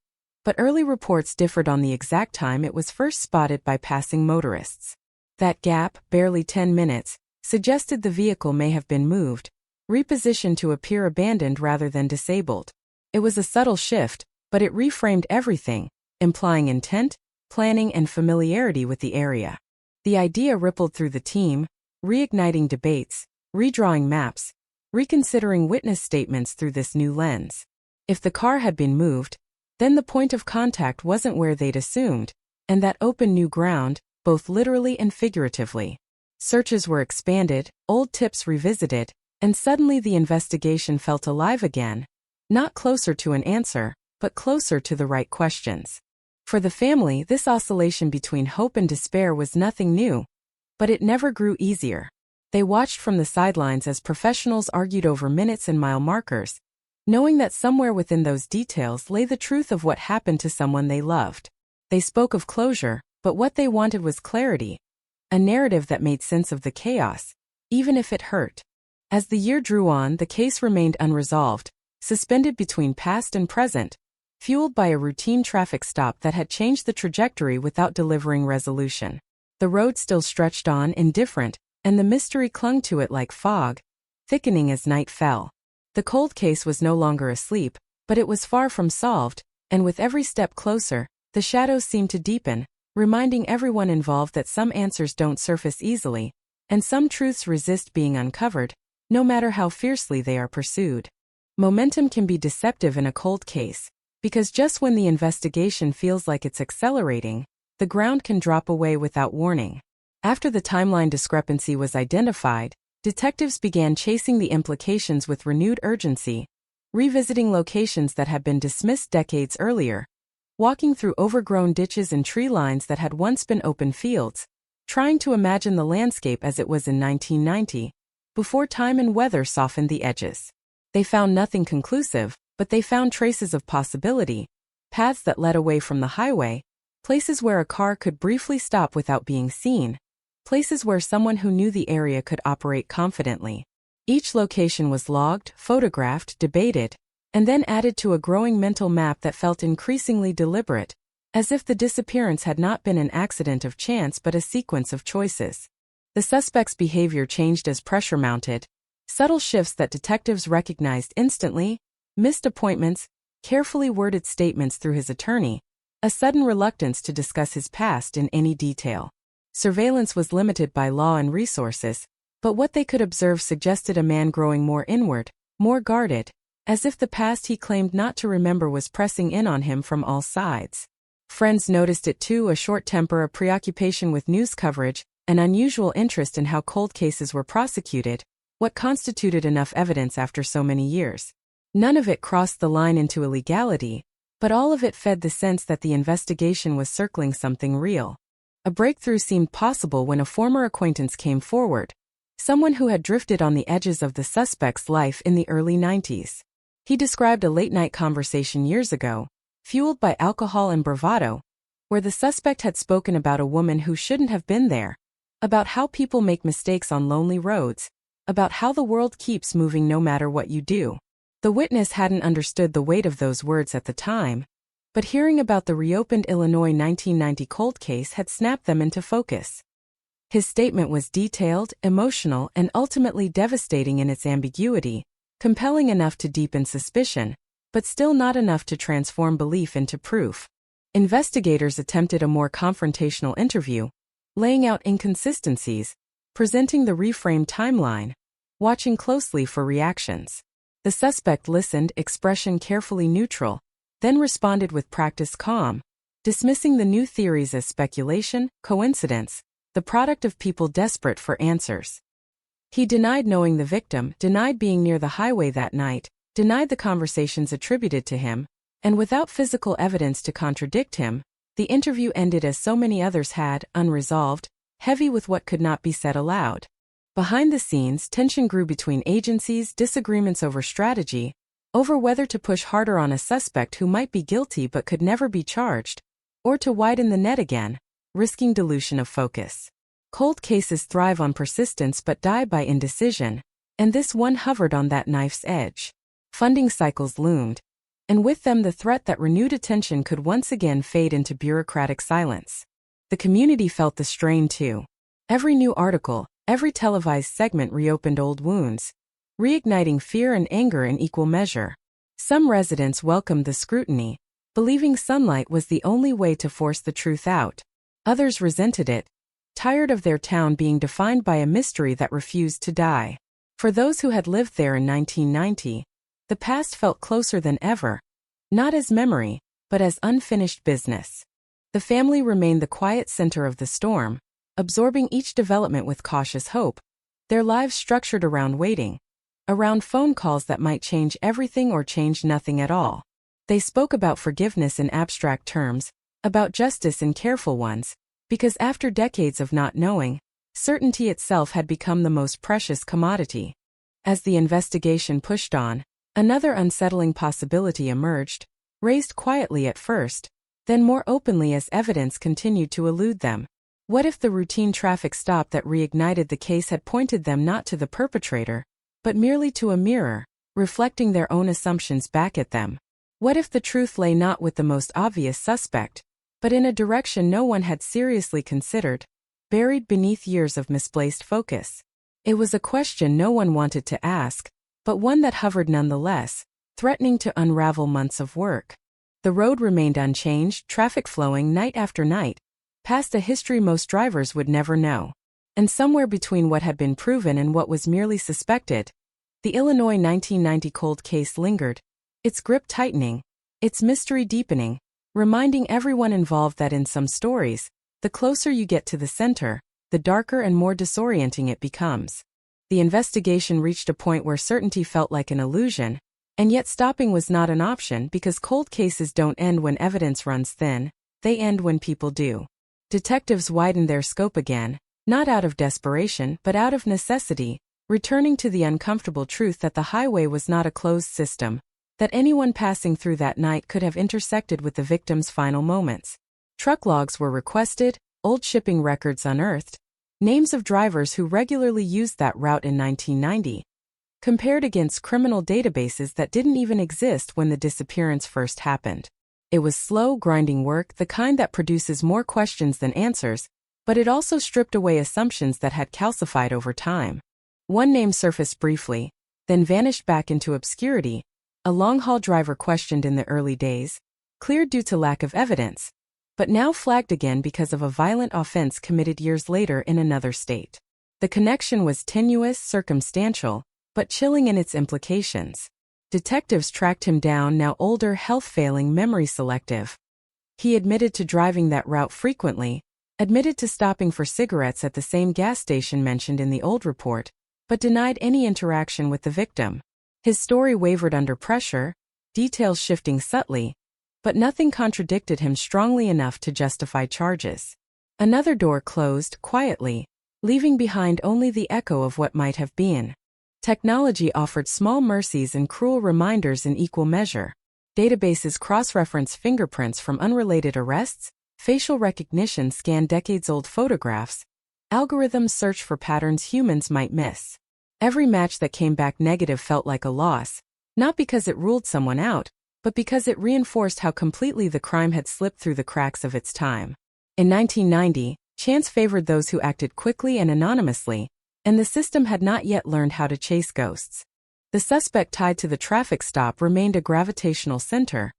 but early reports differed on the exact time it was first spotted by passing motorists. That gap, barely 10 minutes, suggested the vehicle may have been moved, repositioned to appear abandoned rather than disabled. It was a subtle shift, but it reframed everything, implying intent, planning, and familiarity with the area. The idea rippled through the team, reigniting debates, redrawing maps, reconsidering witness statements through this new lens. If the car had been moved, then the point of contact wasn't where they'd assumed, and that opened new ground, both literally and figuratively. Searches were expanded, old tips revisited, and suddenly the investigation felt alive again, not closer to an answer, but closer to the right questions. For the family, this oscillation between hope and despair was nothing new, but it never grew easier. They watched from the sidelines as professionals argued over minutes and mile markers, knowing that somewhere within those details lay the truth of what happened to someone they loved. They spoke of closure, but what they wanted was clarity, a narrative that made sense of the chaos, even if it hurt. As the year drew on, the case remained unresolved, suspended between past and present, fueled by a routine traffic stop that had changed the trajectory without delivering resolution. The road still stretched on, indifferent, and the mystery clung to it like fog, thickening as night fell. The cold case was no longer asleep, but it was far from solved, and with every step closer, the shadows seemed to deepen, reminding everyone involved that some answers don't surface easily, and some truths resist being uncovered, no matter how fiercely they are pursued. Momentum can be deceptive in a cold case, because just when the investigation feels like it's accelerating, the ground can drop away without warning. After the timeline discrepancy was identified, detectives began chasing the implications with renewed urgency, revisiting locations that had been dismissed decades earlier, walking through overgrown ditches and tree lines that had once been open fields, trying to imagine the landscape as it was in 1990, before time and weather softened the edges. They found nothing conclusive, but they found traces of possibility, paths that led away from the highway, places where a car could briefly stop without being seen, places where someone who knew the area could operate confidently. Each location was logged, photographed, debated, and then added to a growing mental map that felt increasingly deliberate, as if the disappearance had not been an accident of chance but a sequence of choices. The suspect's behavior changed as pressure mounted, subtle shifts that detectives recognized instantly, missed appointments, carefully worded statements through his attorney, a sudden reluctance to discuss his past in any detail. Surveillance was limited by law and resources, but what they could observe suggested a man growing more inward, more guarded, as if the past he claimed not to remember was pressing in on him from all sides. Friends noticed it too: a short temper, a preoccupation with news coverage, an unusual interest in how cold cases were prosecuted, what constituted enough evidence after so many years. None of it crossed the line into illegality, but all of it fed the sense that the investigation was circling something real. A breakthrough seemed possible when a former acquaintance came forward, someone who had drifted on the edges of the suspect's life in the early 90s. He described a late-night conversation years ago, fueled by alcohol and bravado, where the suspect had spoken about a woman who shouldn't have been there, about how people make mistakes on lonely roads, about how the world keeps moving no matter what you do. The witness hadn't understood the weight of those words at the time, but hearing about the reopened Illinois 1990 cold case had snapped them into focus. His statement was detailed, emotional, and ultimately devastating in its ambiguity, compelling enough to deepen suspicion, but still not enough to transform belief into proof. Investigators attempted a more confrontational interview, laying out inconsistencies, presenting the reframed timeline, watching closely for reactions. The suspect listened, expression carefully neutral, then responded with practiced calm, dismissing the new theories as speculation, coincidence, the product of people desperate for answers. He denied knowing the victim, denied being near the highway that night, denied the conversations attributed to him, and without physical evidence to contradict him, the interview ended as so many others had, unresolved, heavy with what could not be said aloud. Behind the scenes, tension grew between agencies, disagreements over strategy, over whether to push harder on a suspect who might be guilty but could never be charged, or to widen the net again, risking dilution of focus. Cold cases thrive on persistence but die by indecision, and this one hovered on that knife's edge. Funding cycles loomed, and with them the threat that renewed attention could once again fade into bureaucratic silence. The community felt the strain too. Every new article, every televised segment reopened old wounds, reigniting fear and anger in equal measure. Some residents welcomed the scrutiny, believing sunlight was the only way to force the truth out. Others resented it, tired of their town being defined by a mystery that refused to die. For those who had lived there in 1990, the past felt closer than ever, not as memory, but as unfinished business. The family remained the quiet center of the storm, absorbing each development with cautious hope, their lives structured around waiting, around phone calls that might change everything or change nothing at all. They spoke about forgiveness in abstract terms, about justice in careful ones, because after decades of not knowing, certainty itself had become the most precious commodity. As the investigation pushed on, another unsettling possibility emerged, raised quietly at first, then more openly as evidence continued to elude them. What if the routine traffic stop that reignited the case had pointed them not to the perpetrator, but merely to a mirror, reflecting their own assumptions back at them? What if the truth lay not with the most obvious suspect, but in a direction no one had seriously considered, buried beneath years of misplaced focus? It was a question no one wanted to ask, but one that hovered nonetheless, threatening to unravel months of work. The road remained unchanged, traffic flowing night after night, past a history most drivers would never know. And somewhere between what had been proven and what was merely suspected, the Illinois 1990 cold case lingered, its grip tightening, its mystery deepening, reminding everyone involved that in some stories, the closer you get to the center, the darker and more disorienting it becomes. The investigation reached a point where certainty felt like an illusion, and yet stopping was not an option because cold cases don't end when evidence runs thin, they end when people do. Detectives widened their scope again, not out of desperation but out of necessity, returning to the uncomfortable truth that the highway was not a closed system, that anyone passing through that night could have intersected with the victim's final moments. Truck logs were requested, old shipping records unearthed, names of drivers who regularly used that route in 1990, compared against criminal databases that didn't even exist when the disappearance first happened. It was slow, grinding work, the kind that produces more questions than answers, but it also stripped away assumptions that had calcified over time. One name surfaced briefly, then vanished back into obscurity, a long-haul driver questioned in the early days, cleared due to lack of evidence, but now flagged again because of a violent offense committed years later in another state. The connection was tenuous, circumstantial, but chilling in its implications. Detectives tracked him down, now older, health-failing, memory-selective. He admitted to driving that route frequently, admitted to stopping for cigarettes at the same gas station mentioned in the old report, but denied any interaction with the victim. His story wavered under pressure, details shifting subtly, but nothing contradicted him strongly enough to justify charges. Another door closed, quietly, leaving behind only the echo of what might have been. Technology offered small mercies and cruel reminders in equal measure. Databases cross-reference fingerprints from unrelated arrests, facial recognition scanned decades-old photographs, algorithms search for patterns humans might miss. Every match that came back negative felt like a loss, not because it ruled someone out, but because it reinforced how completely the crime had slipped through the cracks of its time. In 1990, chance favored those who acted quickly and anonymously, and the system had not yet learned how to chase ghosts. The suspect tied to the traffic stop remained a gravitational center,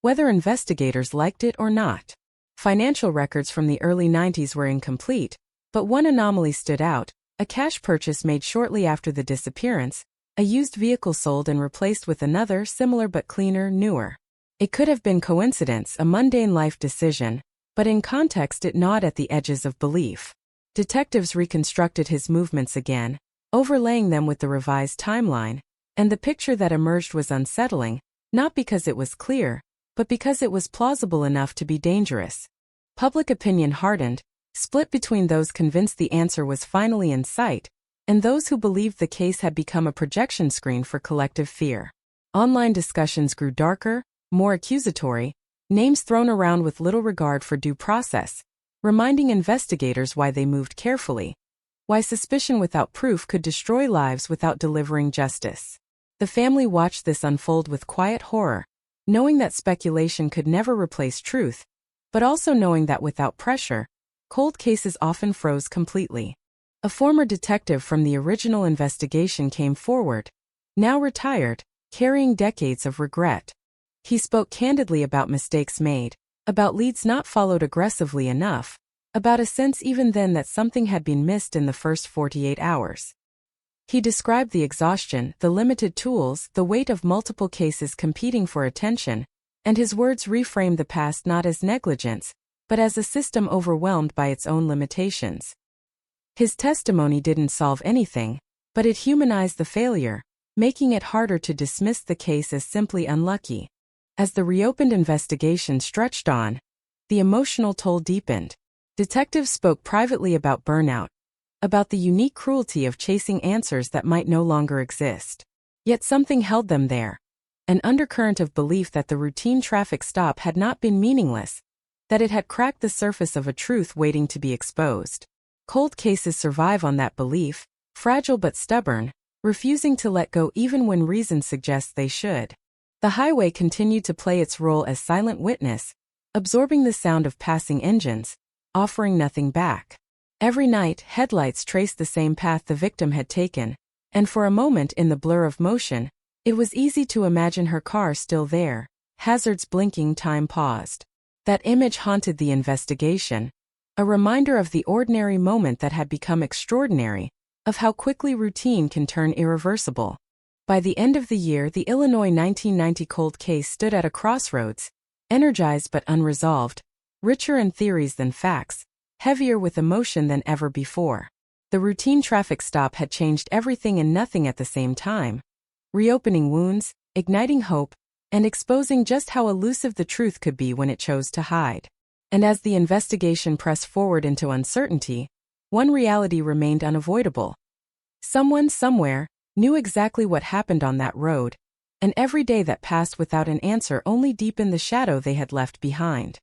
whether investigators liked it or not. Financial records from the early 90s were incomplete, but one anomaly stood out: a cash purchase made shortly after the disappearance, a used vehicle sold and replaced with another similar but cleaner, newer. It could have been coincidence, a mundane life decision, but in context it gnawed at the edges of belief. Detectives reconstructed his movements again, overlaying them with the revised timeline, and the picture that emerged was unsettling, not because it was clear, but because it was plausible enough to be dangerous. Public opinion hardened, split between those convinced the answer was finally in sight, and those who believed the case had become a projection screen for collective fear. Online discussions grew darker, more accusatory, names thrown around with little regard for due process, reminding investigators why they moved carefully, why suspicion without proof could destroy lives without delivering justice. The family watched this unfold with quiet horror, knowing that speculation could never replace truth, but also knowing that without pressure, cold cases often froze completely. A former detective from the original investigation came forward, now retired, carrying decades of regret. He spoke candidly about mistakes made, about leads not followed aggressively enough, about a sense even then that something had been missed in the first 48 hours. He described the exhaustion, the limited tools, the weight of multiple cases competing for attention, and his words reframed the past not as negligence, but as a system overwhelmed by its own limitations. His testimony didn't solve anything, but it humanized the failure, making it harder to dismiss the case as simply unlucky. As the reopened investigation stretched on, the emotional toll deepened. Detectives spoke privately about burnout, about the unique cruelty of chasing answers that might no longer exist. Yet something held them there, an undercurrent of belief that the routine traffic stop had not been meaningless, that it had cracked the surface of a truth waiting to be exposed. Cold cases survive on that belief, fragile but stubborn, refusing to let go even when reason suggests they should. The highway continued to play its role as silent witness, absorbing the sound of passing engines, offering nothing back. Every night, headlights traced the same path the victim had taken, and for a moment in the blur of motion, it was easy to imagine her car still there, hazards blinking, time paused. That image haunted the investigation, a reminder of the ordinary moment that had become extraordinary, of how quickly routine can turn irreversible. By the end of the year, the Illinois 1990 cold case stood at a crossroads, energized but unresolved, richer in theories than facts, heavier with emotion than ever before. The routine traffic stop had changed everything and nothing at the same time, reopening wounds, igniting hope, and exposing just how elusive the truth could be when it chose to hide. And as the investigation pressed forward into uncertainty, one reality remained unavoidable. Someone, somewhere, knew exactly what happened on that road, and every day that passed without an answer only deepened the shadow they had left behind.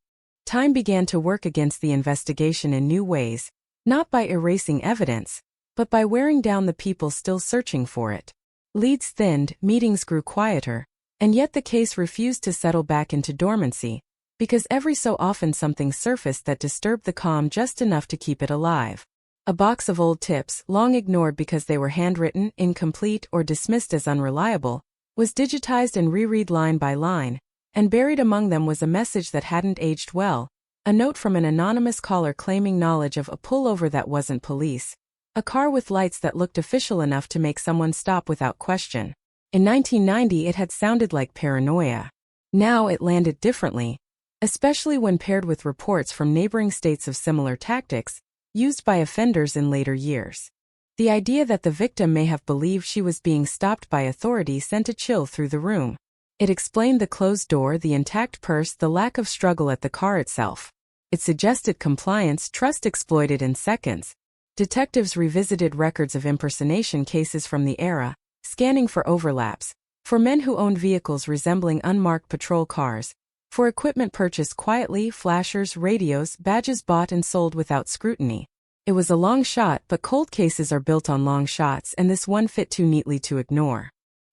Time began to work against the investigation in new ways, not by erasing evidence, but by wearing down the people still searching for it. Leads thinned, meetings grew quieter, and yet the case refused to settle back into dormancy, because every so often something surfaced that disturbed the calm just enough to keep it alive. A box of old tips, long ignored because they were handwritten, incomplete, or dismissed as unreliable, was digitized and reread line by line, and buried among them was a message that hadn't aged well, a note from an anonymous caller claiming knowledge of a pullover that wasn't police, a car with lights that looked official enough to make someone stop without question. In 1990 it had sounded like paranoia. Now it landed differently, especially when paired with reports from neighboring states of similar tactics, used by offenders in later years. The idea that the victim may have believed she was being stopped by authority sent a chill through the room. It explained the closed door, the intact purse, the lack of struggle at the car itself. It suggested compliance, trust exploited in seconds. Detectives revisited records of impersonation cases from the era, scanning for overlaps, for men who owned vehicles resembling unmarked patrol cars, for equipment purchased quietly, flashers, radios, badges bought and sold without scrutiny. It was a long shot, but cold cases are built on long shots, and this one fit too neatly to ignore.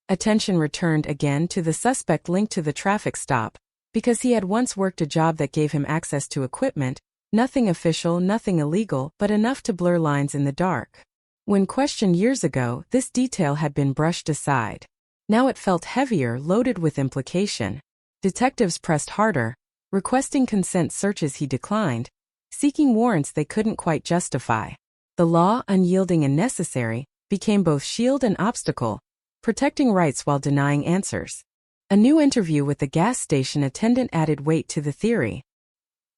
Attention returned again to the suspect linked to the traffic stop, because he had once worked a job that gave him access to equipment, nothing official, nothing illegal, but enough to blur lines in the dark. When questioned years ago, this detail had been brushed aside. Now it felt heavier, loaded with implication. Detectives pressed harder, requesting consent searches he declined, seeking warrants they couldn't quite justify. The law, unyielding and necessary, became both shield and obstacle, protecting rights while denying answers. A new interview with the gas station attendant added weight to the theory.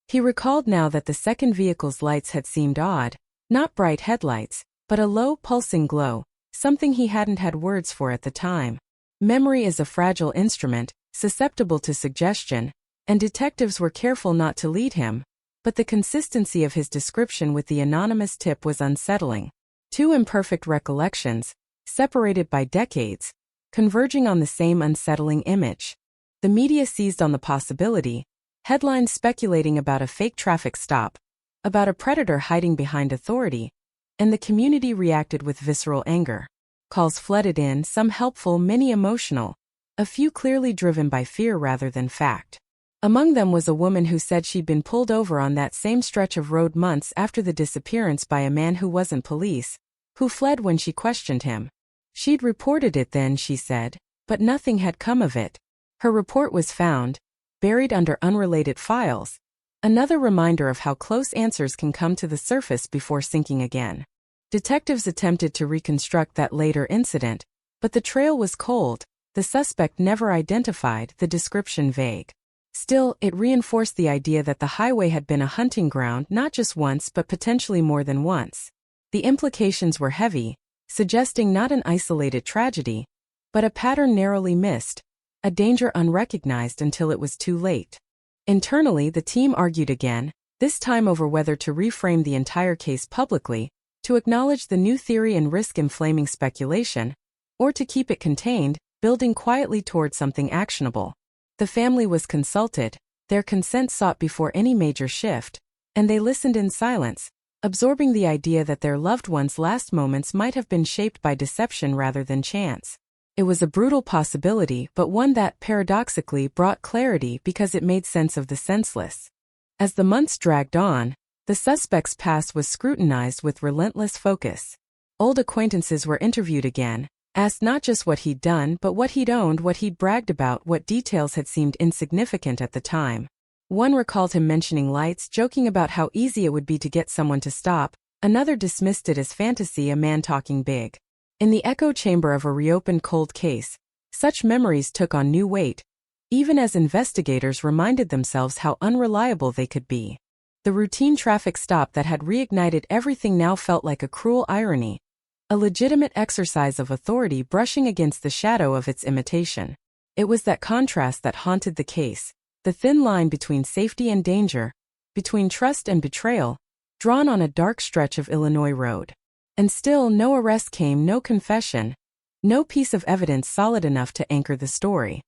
He recalled now that the second vehicle's lights had seemed odd, not bright headlights, but a low, pulsing glow, something he hadn't had words for at the time. Memory is a fragile instrument, susceptible to suggestion, and detectives were careful not to lead him, but the consistency of his description with the anonymous tip was unsettling. Two imperfect recollections, separated by decades, converging on the same unsettling image. The media seized on the possibility, headlines speculating about a fake traffic stop, about a predator hiding behind authority, and the community reacted with visceral anger. Calls flooded in, some helpful, many emotional, a few clearly driven by fear rather than fact. Among them was a woman who said she'd been pulled over on that same stretch of road months after the disappearance by a man who wasn't police, who fled when she questioned him. She'd reported it then, she said, but nothing had come of it. Her report was found, buried under unrelated files, another reminder of how close answers can come to the surface before sinking again. Detectives attempted to reconstruct that later incident, but the trail was cold, the suspect never identified, the description vague. Still, it reinforced the idea that the highway had been a hunting ground not just once but potentially more than once. The implications were heavy, suggesting not an isolated tragedy, but a pattern narrowly missed, a danger unrecognized until it was too late. Internally, the team argued again, this time over whether to reframe the entire case publicly, to acknowledge the new theory and risk inflaming speculation, or to keep it contained, building quietly toward something actionable. The family was consulted, their consent sought before any major shift, and they listened in silence, absorbing the idea that their loved one's last moments might have been shaped by deception rather than chance. It was a brutal possibility, but one that, paradoxically, brought clarity because it made sense of the senseless. As the months dragged on, the suspect's past was scrutinized with relentless focus. Old acquaintances were interviewed again, asked not just what he'd done but what he'd owned, what he'd bragged about, what details had seemed insignificant at the time. One recalled him mentioning lights, joking about how easy it would be to get someone to stop. Another dismissed it as fantasy, a man talking big. In the echo chamber of a reopened cold case, such memories took on new weight, even as investigators reminded themselves how unreliable they could be. The routine traffic stop that had reignited everything now felt like a cruel irony, a legitimate exercise of authority brushing against the shadow of its imitation. It was that contrast that haunted the case, the thin line between safety and danger, between trust and betrayal, drawn on a dark stretch of Illinois road. And still no arrest came, no confession, no piece of evidence solid enough to anchor the story.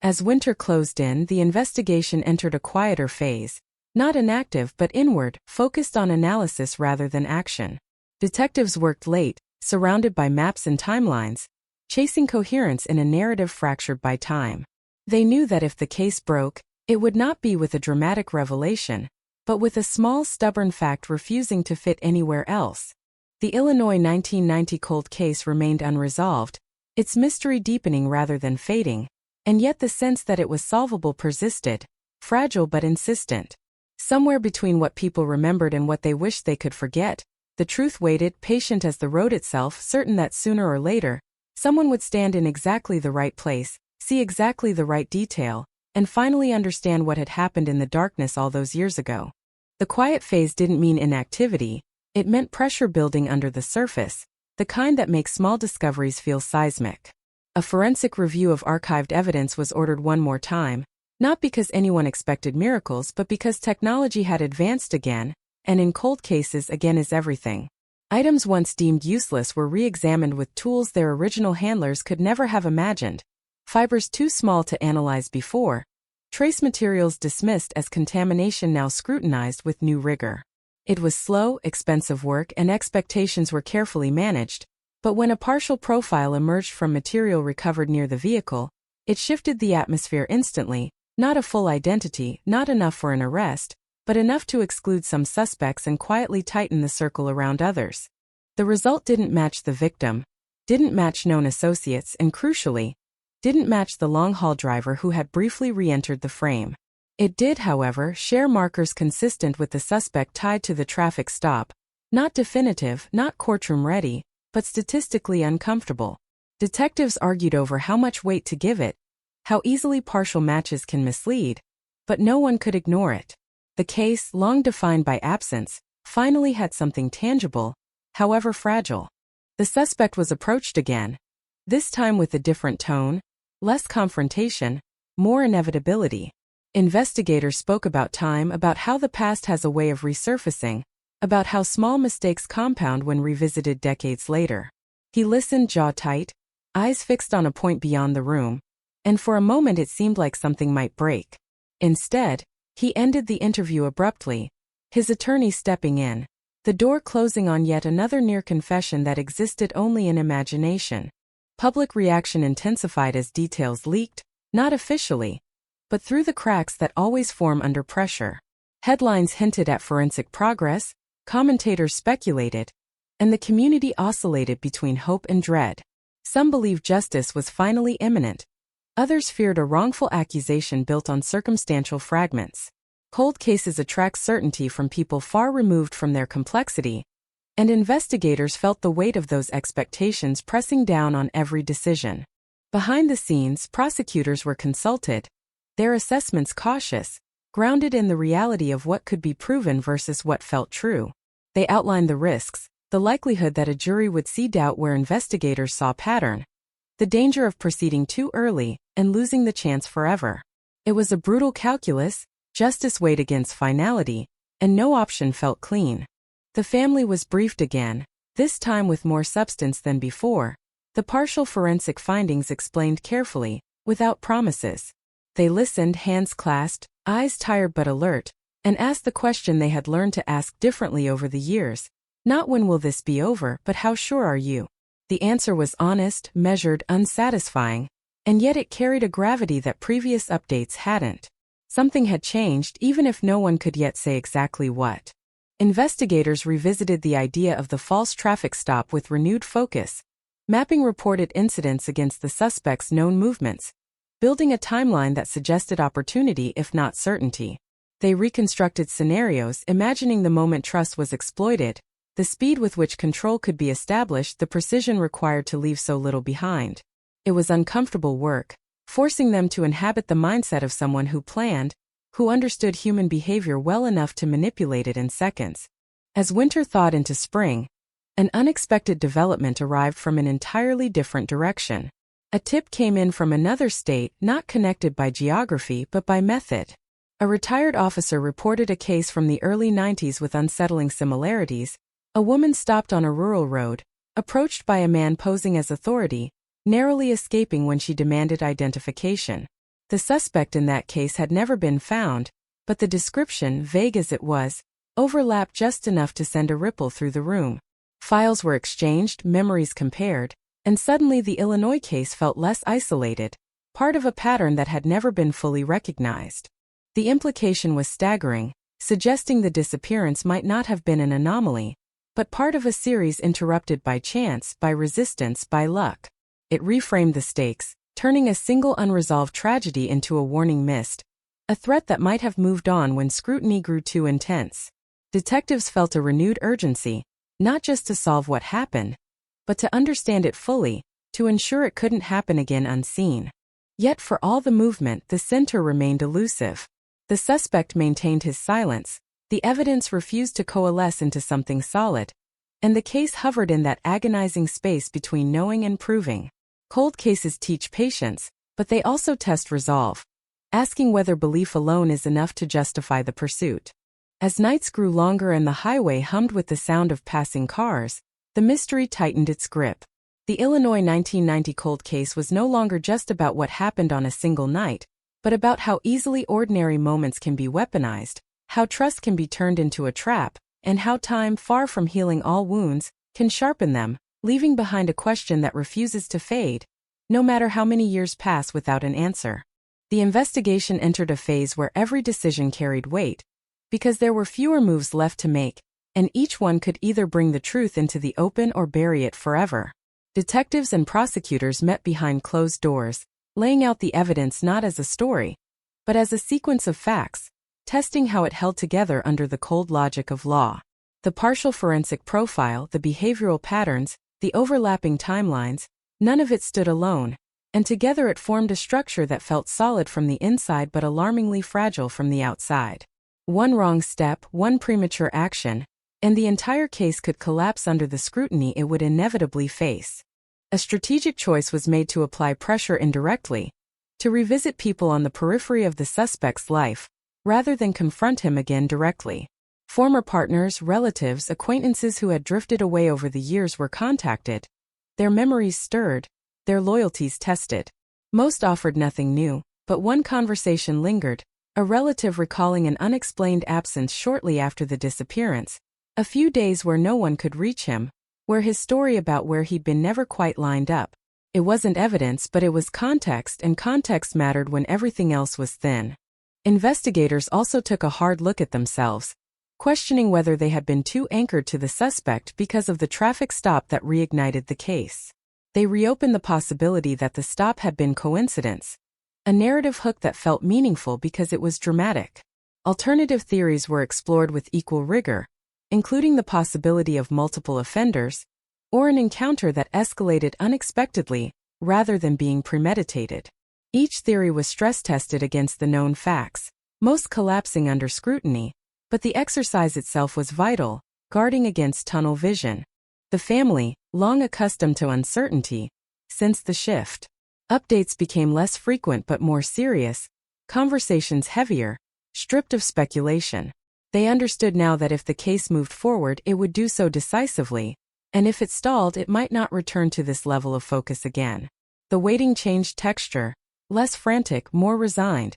As winter closed in, the investigation entered a quieter phase, not inactive but inward, focused on analysis rather than action. Detectives worked late, surrounded by maps and timelines, chasing coherence in a narrative fractured by time. They knew that if the case broke, it would not be with a dramatic revelation, but with a small, stubborn fact refusing to fit anywhere else. The Illinois 1990 cold case remained unresolved, its mystery deepening rather than fading, and yet the sense that it was solvable persisted, fragile but insistent. Somewhere between what people remembered and what they wished they could forget, the truth waited, patient as the road itself, certain that sooner or later, someone would stand in exactly the right place, see exactly the right detail, and finally understand what had happened in the darkness all those years ago. The quiet phase didn't mean inactivity, it meant pressure building under the surface, the kind that makes small discoveries feel seismic. A forensic review of archived evidence was ordered one more time, not because anyone expected miracles but because technology had advanced again, and in cold cases again is everything. Items once deemed useless were re-examined with tools their original handlers could never have imagined. Fibers too small to analyze before, trace materials dismissed as contamination now scrutinized with new rigor. It was slow, expensive work and expectations were carefully managed, but when a partial profile emerged from material recovered near the vehicle, it shifted the atmosphere instantly, not a full identity, not enough for an arrest, but enough to exclude some suspects and quietly tighten the circle around others. The result didn't match the victim, didn't match known associates, and crucially, didn't match the long-haul driver who had briefly re-entered the frame. It did, however, share markers consistent with the suspect tied to the traffic stop, not definitive, not courtroom-ready, but statistically uncomfortable. Detectives argued over how much weight to give it, how easily partial matches can mislead, but no one could ignore it. The case, long defined by absence, finally had something tangible, however fragile. The suspect was approached again, this time with a different tone, less confrontation, more inevitability. Investigators spoke about time, about how the past has a way of resurfacing, about how small mistakes compound when revisited decades later. He listened, jaw tight, eyes fixed on a point beyond the room, and for a moment it seemed like something might break. Instead, he ended the interview abruptly, his attorney stepping in, the door closing on yet another near confession that existed only in imagination. Public reaction intensified as details leaked, not officially, but through the cracks that always form under pressure. Headlines hinted at forensic progress, commentators speculated, and the community oscillated between hope and dread. Some believed justice was finally imminent. Others feared a wrongful accusation built on circumstantial fragments. Cold cases attract certainty from people far removed from their complexity, and investigators felt the weight of those expectations pressing down on every decision. Behind the scenes, prosecutors were consulted, their assessments cautious, grounded in the reality of what could be proven versus what felt true. They outlined the risks, the likelihood that a jury would see doubt where investigators saw pattern, the danger of proceeding too early and losing the chance forever. It was a brutal calculus, justice weighed against finality, and no option felt clean. The family was briefed again, this time with more substance than before. The partial forensic findings explained carefully, without promises. They listened, hands clasped, eyes tired but alert, and asked the question they had learned to ask differently over the years. Not when will this be over, but how sure are you? The answer was honest, measured, unsatisfying, and yet it carried a gravity that previous updates hadn't. Something had changed, even if no one could yet say exactly what. Investigators revisited the idea of the false traffic stop with renewed focus, mapping reported incidents against the suspect's known movements, building a timeline that suggested opportunity if not certainty. They reconstructed scenarios, imagining the moment trust was exploited, the speed with which control could be established, the precision required to leave so little behind. It was uncomfortable work, forcing them to inhabit the mindset of someone who planned, who understood human behavior well enough to manipulate it in seconds. As winter thawed into spring, an unexpected development arrived from an entirely different direction. A tip came in from another state, not connected by geography but by method. A retired officer reported a case from the early 90s with unsettling similarities. A woman stopped on a rural road, approached by a man posing as authority, narrowly escaping when she demanded identification. The suspect in that case had never been found, but the description, vague as it was, overlapped just enough to send a ripple through the room. Files were exchanged, memories compared, and suddenly the Illinois case felt less isolated, part of a pattern that had never been fully recognized. The implication was staggering, suggesting the disappearance might not have been an anomaly, but part of a series interrupted by chance, by resistance, by luck. It reframed the stakes, turning a single unresolved tragedy into a warning missed, a threat that might have moved on when scrutiny grew too intense. Detectives felt a renewed urgency, not just to solve what happened, but to understand it fully, to ensure it couldn't happen again unseen. Yet for all the movement, the center remained elusive. The suspect maintained his silence, the evidence refused to coalesce into something solid, and the case hovered in that agonizing space between knowing and proving. Cold cases teach patience, but they also test resolve, asking whether belief alone is enough to justify the pursuit. As nights grew longer and the highway hummed with the sound of passing cars, the mystery tightened its grip. The Illinois 1990 cold case was no longer just about what happened on a single night, but about how easily ordinary moments can be weaponized, how trust can be turned into a trap, and how time, far from healing all wounds, can sharpen them, leaving behind a question that refuses to fade, no matter how many years pass without an answer. The investigation entered a phase where every decision carried weight, because there were fewer moves left to make, and each one could either bring the truth into the open or bury it forever. Detectives and prosecutors met behind closed doors, laying out the evidence not as a story, but as a sequence of facts, testing how it held together under the cold logic of law. The partial forensic profile, the behavioral patterns, the overlapping timelines, none of it stood alone, and together it formed a structure that felt solid from the inside but alarmingly fragile from the outside. One wrong step, one premature action, and the entire case could collapse under the scrutiny it would inevitably face. A strategic choice was made to apply pressure indirectly, to revisit people on the periphery of the suspect's life, rather than confront him again directly. Former partners, relatives, acquaintances who had drifted away over the years were contacted, their memories stirred, their loyalties tested. Most offered nothing new, but one conversation lingered, a relative recalling an unexplained absence shortly after the disappearance, a few days where no one could reach him, where his story about where he'd been never quite lined up. It wasn't evidence, but it was context, and context mattered when everything else was thin. Investigators also took a hard look at themselves, questioning whether they had been too anchored to the suspect because of the traffic stop that reignited the case. They reopened the possibility that the stop had been coincidence, a narrative hook that felt meaningful because it was dramatic. Alternative theories were explored with equal rigor, including the possibility of multiple offenders, or an encounter that escalated unexpectedly, rather than being premeditated. Each theory was stress-tested against the known facts, most collapsing under scrutiny, but the exercise itself was vital, guarding against tunnel vision. The family, long accustomed to uncertainty, sensed the shift. Updates became less frequent but more serious, conversations heavier, stripped of speculation. They understood now that if the case moved forward, it would do so decisively, and if it stalled, it might not return to this level of focus again. The waiting changed texture, less frantic, more resigned,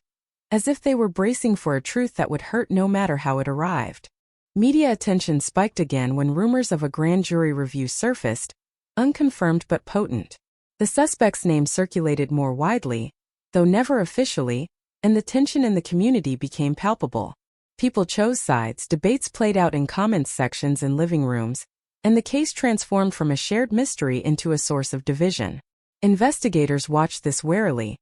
as if they were bracing for a truth that would hurt no matter how it arrived. Media attention spiked again when rumors of a grand jury review surfaced, unconfirmed but potent. The suspect's name circulated more widely, though never officially, and the tension in the community became palpable. People chose sides, debates played out in comments sections and living rooms, and the case transformed from a shared mystery into a source of division. Investigators watched this warily,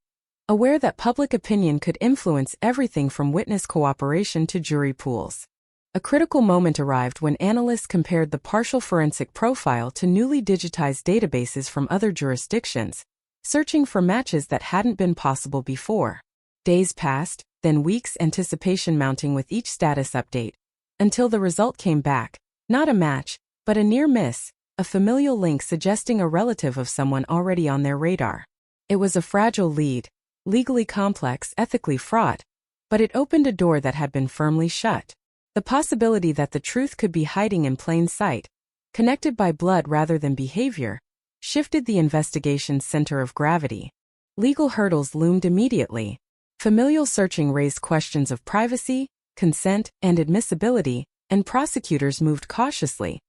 aware that public opinion could influence everything from witness cooperation to jury pools. A critical moment arrived when analysts compared the partial forensic profile to newly digitized databases from other jurisdictions, searching for matches that hadn't been possible before. Days passed, then weeks, anticipation mounting with each status update, until the result came back, not a match, but a near miss, a familial link suggesting a relative of someone already on their radar. It was a fragile lead, legally complex, ethically fraught, but it opened a door that had been firmly shut. The possibility that the truth could be hiding in plain sight, connected by blood rather than behavior, shifted the investigation's center of gravity. Legal hurdles loomed immediately. Familial searching raised questions of privacy, consent, and admissibility, and prosecutors moved cautiously,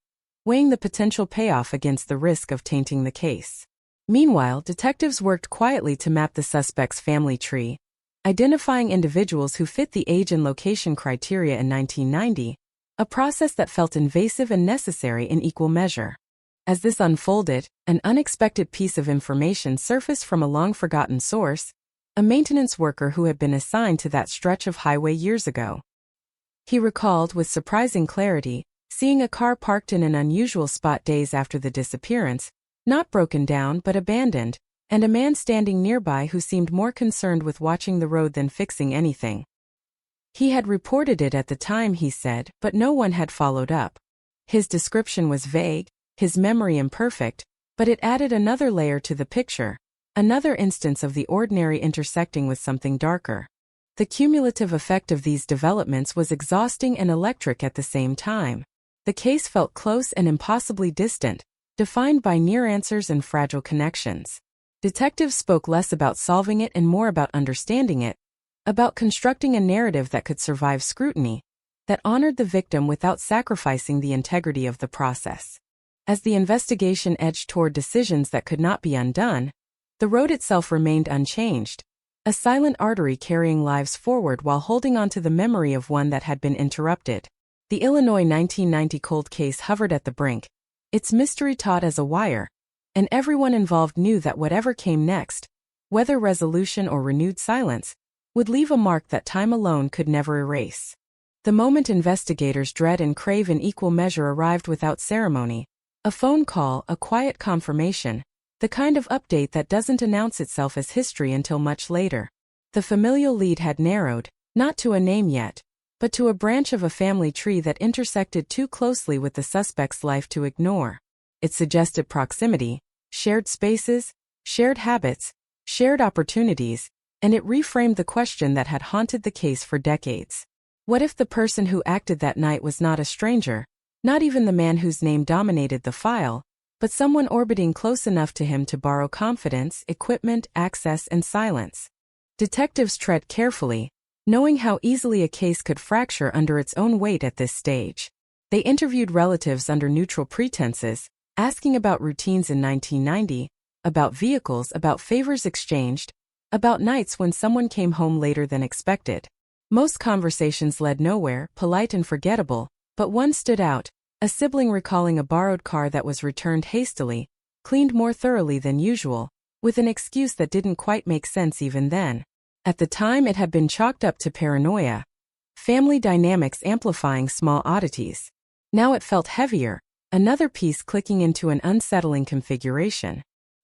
weighing the potential payoff against the risk of tainting the case. Meanwhile, detectives worked quietly to map the suspect's family tree, identifying individuals who fit the age and location criteria in 1990, a process that felt invasive and necessary in equal measure. As this unfolded, an unexpected piece of information surfaced from a long-forgotten source, a maintenance worker who had been assigned to that stretch of highway years ago. He recalled with surprising clarity, seeing a car parked in an unusual spot days after the disappearance, not broken down but abandoned, and a man standing nearby who seemed more concerned with watching the road than fixing anything. He had reported it at the time, he said, but no one had followed up. His description was vague, his memory imperfect, but it added another layer to the picture, another instance of the ordinary intersecting with something darker. The cumulative effect of these developments was exhausting and electric at the same time. The case felt close and impossibly distant, defined by near answers and fragile connections. Detectives spoke less about solving it and more about understanding it, about constructing a narrative that could survive scrutiny, that honored the victim without sacrificing the integrity of the process. As the investigation edged toward decisions that could not be undone, the road itself remained unchanged, a silent artery carrying lives forward while holding on to the memory of one that had been interrupted. The Illinois 1990 cold case hovered at the brink, its mystery taut as a wire, and everyone involved knew that whatever came next, whether resolution or renewed silence, would leave a mark that time alone could never erase. The moment investigators dread and crave in equal measure arrived without ceremony, a phone call, a quiet confirmation, the kind of update that doesn't announce itself as history until much later. The familial lead had narrowed, not to a name yet, but to a branch of a family tree that intersected too closely with the suspect's life to ignore. It suggested proximity, shared spaces, shared habits, shared opportunities, and it reframed the question that had haunted the case for decades. What if the person who acted that night was not a stranger, not even the man whose name dominated the file, but someone orbiting close enough to him to borrow confidence, equipment, access, and silence? Detectives tread carefully, knowing how easily a case could fracture under its own weight at this stage. They interviewed relatives under neutral pretenses, asking about routines in 1990, about vehicles, about favors exchanged, about nights when someone came home later than expected. Most conversations led nowhere, polite and forgettable, but one stood out, a sibling recalling a borrowed car that was returned hastily, cleaned more thoroughly than usual, with an excuse that didn't quite make sense even then. At the time it had been chalked up to paranoia, family dynamics amplifying small oddities. Now it felt heavier, another piece clicking into an unsettling configuration.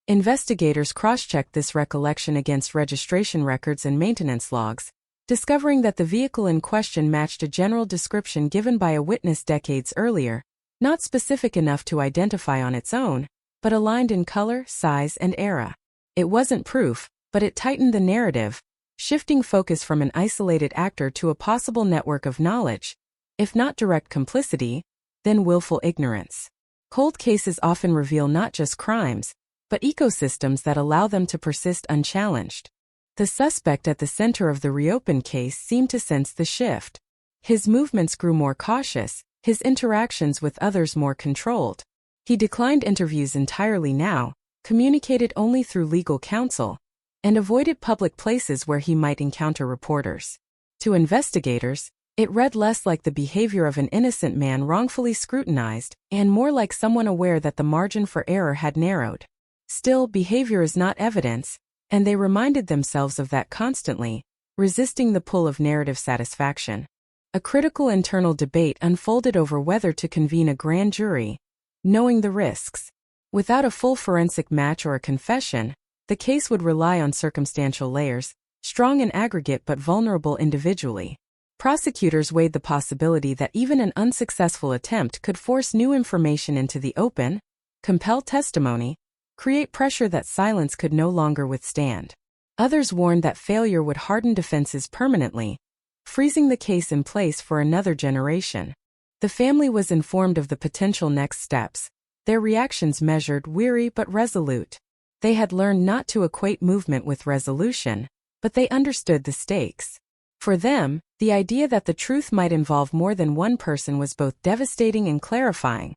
Investigators cross-checked this recollection against registration records and maintenance logs, discovering that the vehicle in question matched a general description given by a witness decades earlier, not specific enough to identify on its own, but aligned in color, size, and era. It wasn't proof, but it tightened the narrative, shifting focus from an isolated actor to a possible network of knowledge, if not direct complicity, then willful ignorance. Cold cases often reveal not just crimes, but ecosystems that allow them to persist unchallenged. The suspect at the center of the reopened case seemed to sense the shift. His movements grew more cautious, his interactions with others more controlled. He declined interviews entirely now, communicated only through legal counsel, and avoided public places where he might encounter reporters. To investigators, it read less like the behavior of an innocent man wrongfully scrutinized, and more like someone aware that the margin for error had narrowed. Still, behavior is not evidence, and they reminded themselves of that constantly, resisting the pull of narrative satisfaction. A critical internal debate unfolded over whether to convene a grand jury, knowing the risks. Without a full forensic match or a confession, the case would rely on circumstantial layers, strong in aggregate but vulnerable individually. Prosecutors weighed the possibility that even an unsuccessful attempt could force new information into the open, compel testimony, create pressure that silence could no longer withstand. Others warned that failure would harden defenses permanently, freezing the case in place for another generation. The family was informed of the potential next steps, their reactions measured, weary but resolute. They had learned not to equate movement with resolution, but they understood the stakes. For them, the idea that the truth might involve more than one person was both devastating and clarifying,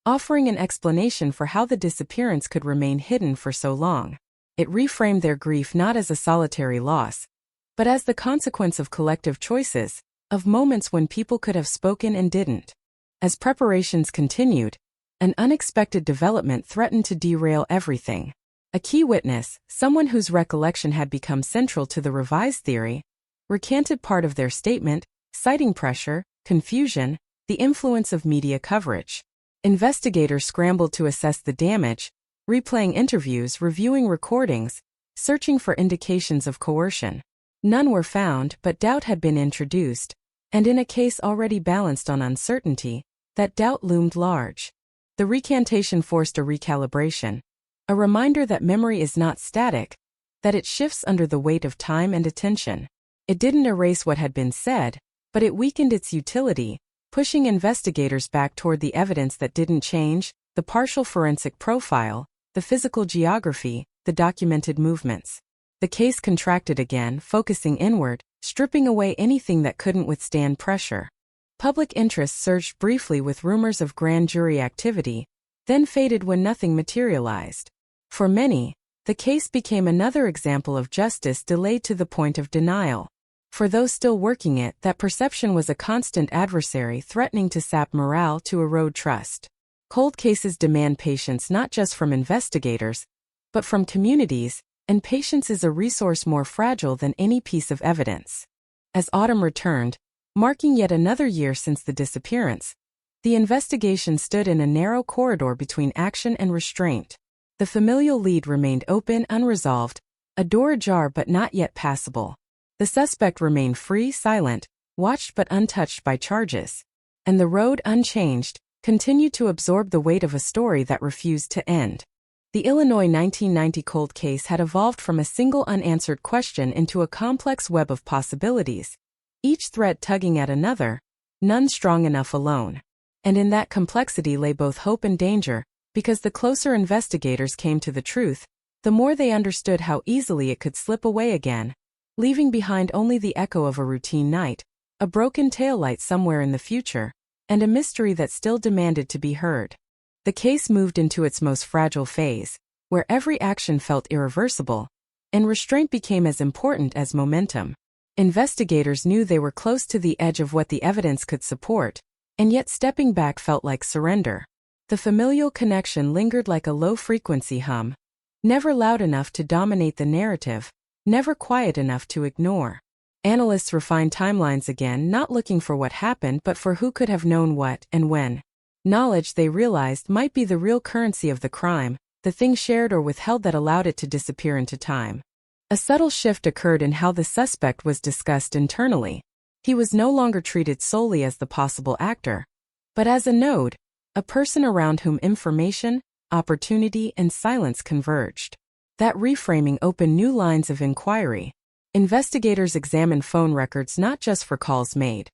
offering an explanation for how the disappearance could remain hidden for so long. It reframed their grief not as a solitary loss, but as the consequence of collective choices, of moments when people could have spoken and didn't. As preparations continued, an unexpected development threatened to derail everything. A key witness, someone whose recollection had become central to the revised theory, recanted part of their statement, citing pressure, confusion, the influence of media coverage. Investigators scrambled to assess the damage, replaying interviews, reviewing recordings, searching for indications of coercion. None were found, but doubt had been introduced, and in a case already balanced on uncertainty, that doubt loomed large. The recantation forced a recalibration, a reminder that memory is not static, that it shifts under the weight of time and attention. It didn't erase what had been said, but it weakened its utility, pushing investigators back toward the evidence that didn't change, the partial forensic profile, the physical geography, the documented movements. The case contracted again, focusing inward, stripping away anything that couldn't withstand pressure. Public interest surged briefly with rumors of grand jury activity, then faded when nothing materialized. For many, the case became another example of justice delayed to the point of denial. For those still working it, that perception was a constant adversary threatening to sap morale, to erode trust. Cold cases demand patience not just from investigators, but from communities, and patience is a resource more fragile than any piece of evidence. As autumn returned, marking yet another year since the disappearance, the investigation stood in a narrow corridor between action and restraint. The familial lead remained open, unresolved, a door ajar but not yet passable. The suspect remained free, silent, watched but untouched by charges. And the road, unchanged, continued to absorb the weight of a story that refused to end. The Illinois 1990 cold case had evolved from a single unanswered question into a complex web of possibilities, each thread tugging at another, none strong enough alone. And in that complexity lay both hope and danger, because the closer investigators came to the truth, the more they understood how easily it could slip away again, leaving behind only the echo of a routine night, a broken taillight somewhere in the future, and a mystery that still demanded to be heard. The case moved into its most fragile phase, where every action felt irreversible, and restraint became as important as momentum. Investigators knew they were close to the edge of what the evidence could support, and yet stepping back felt like surrender. The familial connection lingered like a low-frequency hum, never loud enough to dominate the narrative, never quiet enough to ignore. Analysts refined timelines again, not looking for what happened but for who could have known what and when. Knowledge, they realized, might be the real currency of the crime, the thing shared or withheld that allowed it to disappear into time. A subtle shift occurred in how the suspect was discussed internally. He was no longer treated solely as the possible actor, but as a node, a person around whom information, opportunity, and silence converged. That reframing opened new lines of inquiry. Investigators examined phone records not just for calls made,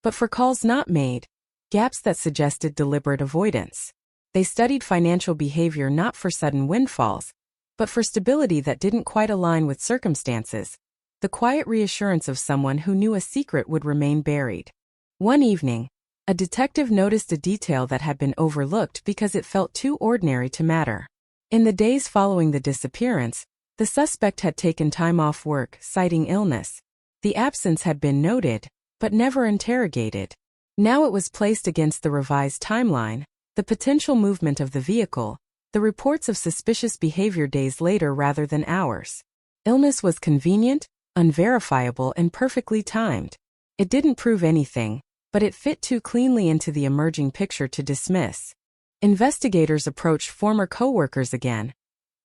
but for calls not made, gaps that suggested deliberate avoidance. They studied financial behavior not for sudden windfalls, but for stability that didn't quite align with circumstances, the quiet reassurance of someone who knew a secret would remain buried. One evening, a detective noticed a detail that had been overlooked because it felt too ordinary to matter. In the days following the disappearance, the suspect had taken time off work, citing illness. The absence had been noted, but never interrogated. Now it was placed against the revised timeline, the potential movement of the vehicle, the reports of suspicious behavior days later rather than hours. Illness was convenient, unverifiable, and perfectly timed. It didn't prove anything, but it fit too cleanly into the emerging picture to dismiss. Investigators approached former co-workers again,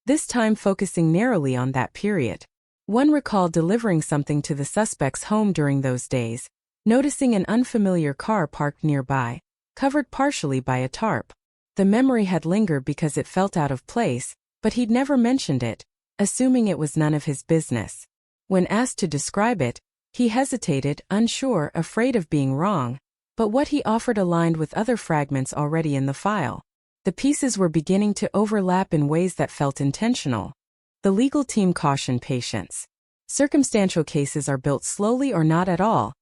this time focusing narrowly on that period. One recalled delivering something to the suspect's home during those days, noticing an unfamiliar car parked nearby, covered partially by a tarp. The memory had lingered because it felt out of place, but he'd never mentioned it, assuming it was none of his business. When asked to describe it, he hesitated, unsure, afraid of being wrong, but what he offered aligned with other fragments already in the file. The pieces were beginning to overlap in ways that felt intentional. The legal team cautioned patience. Circumstantial cases are built slowly or not at all,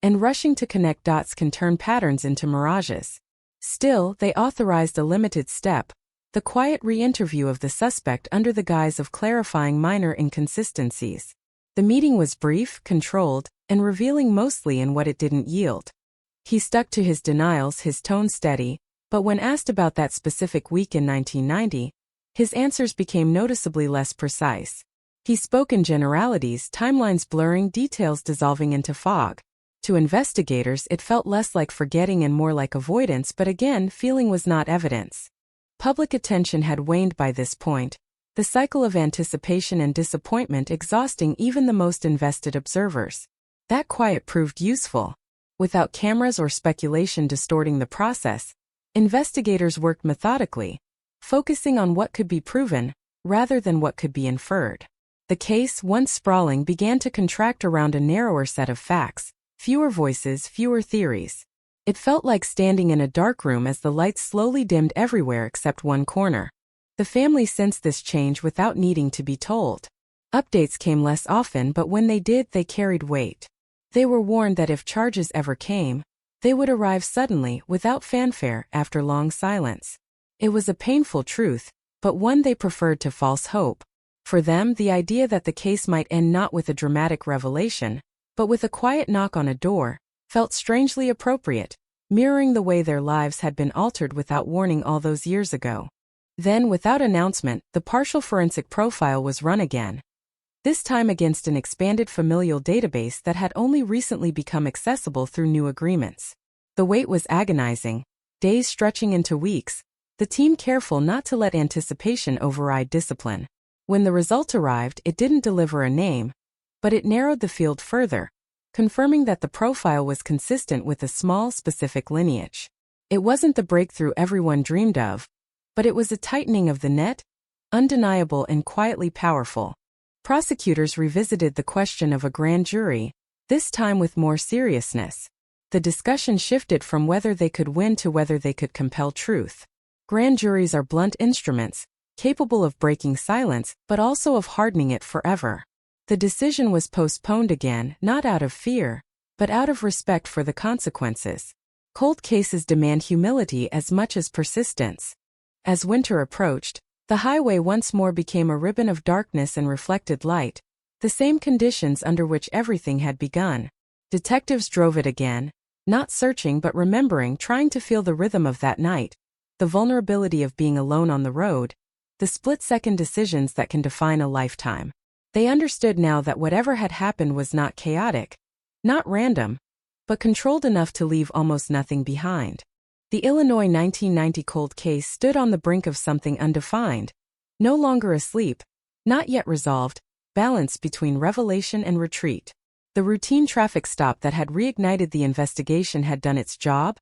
and rushing to connect dots can turn patterns into mirages. Still, they authorized a limited step, the quiet re-interview of the suspect under the guise of clarifying minor inconsistencies. The meeting was brief, controlled, and revealing mostly in what it didn't yield. He stuck to his denials, his tone steady, but when asked about that specific week in 1990, his answers became noticeably less precise. He spoke in generalities, timelines blurring, details dissolving into fog. To investigators, it felt less like forgetting and more like avoidance, but again, feeling was not evidence. Public attention had waned by this point, the cycle of anticipation and disappointment exhausting even the most invested observers. That quiet proved useful. Without cameras or speculation distorting the process, investigators worked methodically, focusing on what could be proven, rather than what could be inferred. The case, once sprawling, began to contract around a narrower set of facts, fewer voices, fewer theories. It felt like standing in a dark room as the lights slowly dimmed everywhere except one corner. The family sensed this change without needing to be told. Updates came less often, but when they did, they carried weight. They were warned that if charges ever came, they would arrive suddenly, without fanfare, after long silence. It was a painful truth, but one they preferred to false hope. For them, the idea that the case might end not with a dramatic revelation, but with a quiet knock on a door, felt strangely appropriate, mirroring the way their lives had been altered without warning all those years ago. Then, without announcement, the partial forensic profile was run again. This time against an expanded familial database that had only recently become accessible through new agreements. The wait was agonizing, days stretching into weeks, the team careful not to let anticipation override discipline. When the result arrived, it didn't deliver a name, but it narrowed the field further, confirming that the profile was consistent with a small, specific lineage. It wasn't the breakthrough everyone dreamed of, but it was a tightening of the net, undeniable and quietly powerful. Prosecutors revisited the question of a grand jury, this time with more seriousness. The discussion shifted from whether they could win to whether they could compel truth. Grand juries are blunt instruments, capable of breaking silence, but also of hardening it forever. The decision was postponed again, not out of fear, but out of respect for the consequences. Cold cases demand humility as much as persistence. As winter approached, the highway once more became a ribbon of darkness and reflected light, the same conditions under which everything had begun. Detectives drove it again, not searching but remembering, trying to feel the rhythm of that night, the vulnerability of being alone on the road, the split-second decisions that can define a lifetime. They understood now that whatever had happened was not chaotic, not random, but controlled enough to leave almost nothing behind. The Illinois 1990 cold case stood on the brink of something undefined, no longer asleep, not yet resolved, balanced between revelation and retreat. The routine traffic stop that had reignited the investigation had done its job,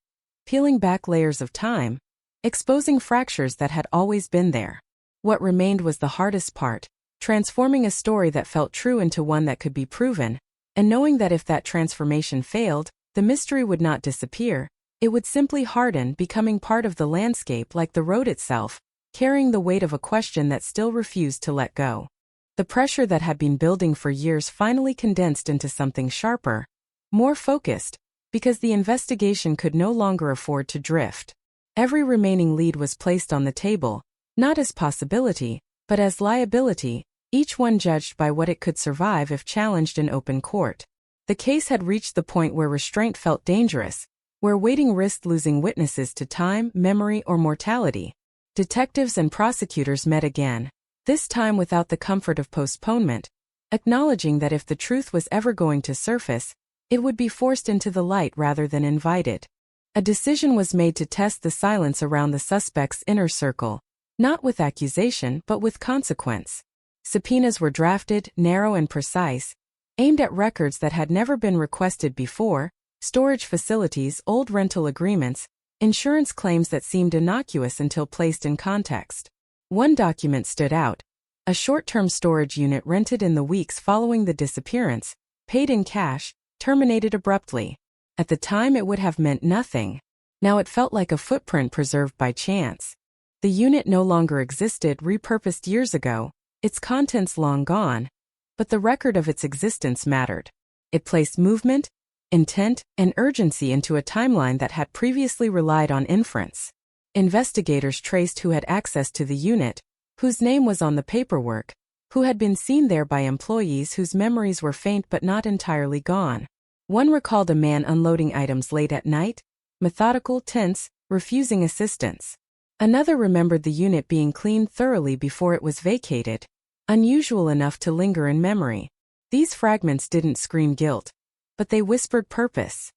peeling back layers of time, exposing fractures that had always been there. What remained was the hardest part, transforming a story that felt true into one that could be proven, and knowing that if that transformation failed, the mystery would not disappear, it would simply harden, becoming part of the landscape like the road itself, carrying the weight of a question that still refused to let go. The pressure that had been building for years finally condensed into something sharper, more focused, because the investigation could no longer afford to drift. Every remaining lead was placed on the table, not as possibility, but as liability, each one judged by what it could survive if challenged in open court. The case had reached the point where restraint felt dangerous, where waiting risked losing witnesses to time, memory, or mortality. Detectives and prosecutors met again, this time without the comfort of postponement, acknowledging that if the truth was ever going to surface, it would be forced into the light rather than invited. A decision was made to test the silence around the suspect's inner circle, not with accusation but with consequence. Subpoenas were drafted, narrow and precise, aimed at records that had never been requested before, storage facilities, old rental agreements, insurance claims that seemed innocuous until placed in context. One document stood out: a short-term storage unit rented in the weeks following the disappearance, paid in cash, terminated abruptly. At the time it would have meant nothing. Now it felt like a footprint preserved by chance. The unit no longer existed, repurposed years ago, its contents long gone, but the record of its existence mattered. It placed movement, intent, and urgency into a timeline that had previously relied on inference. Investigators traced who had access to the unit, whose name was on the paperwork, who had been seen there by employees whose memories were faint but not entirely gone. One recalled a man unloading items late at night, methodical, tense, refusing assistance. Another remembered the unit being cleaned thoroughly before it was vacated, unusual enough to linger in memory. These fragments didn't scream guilt, but they whispered purpose.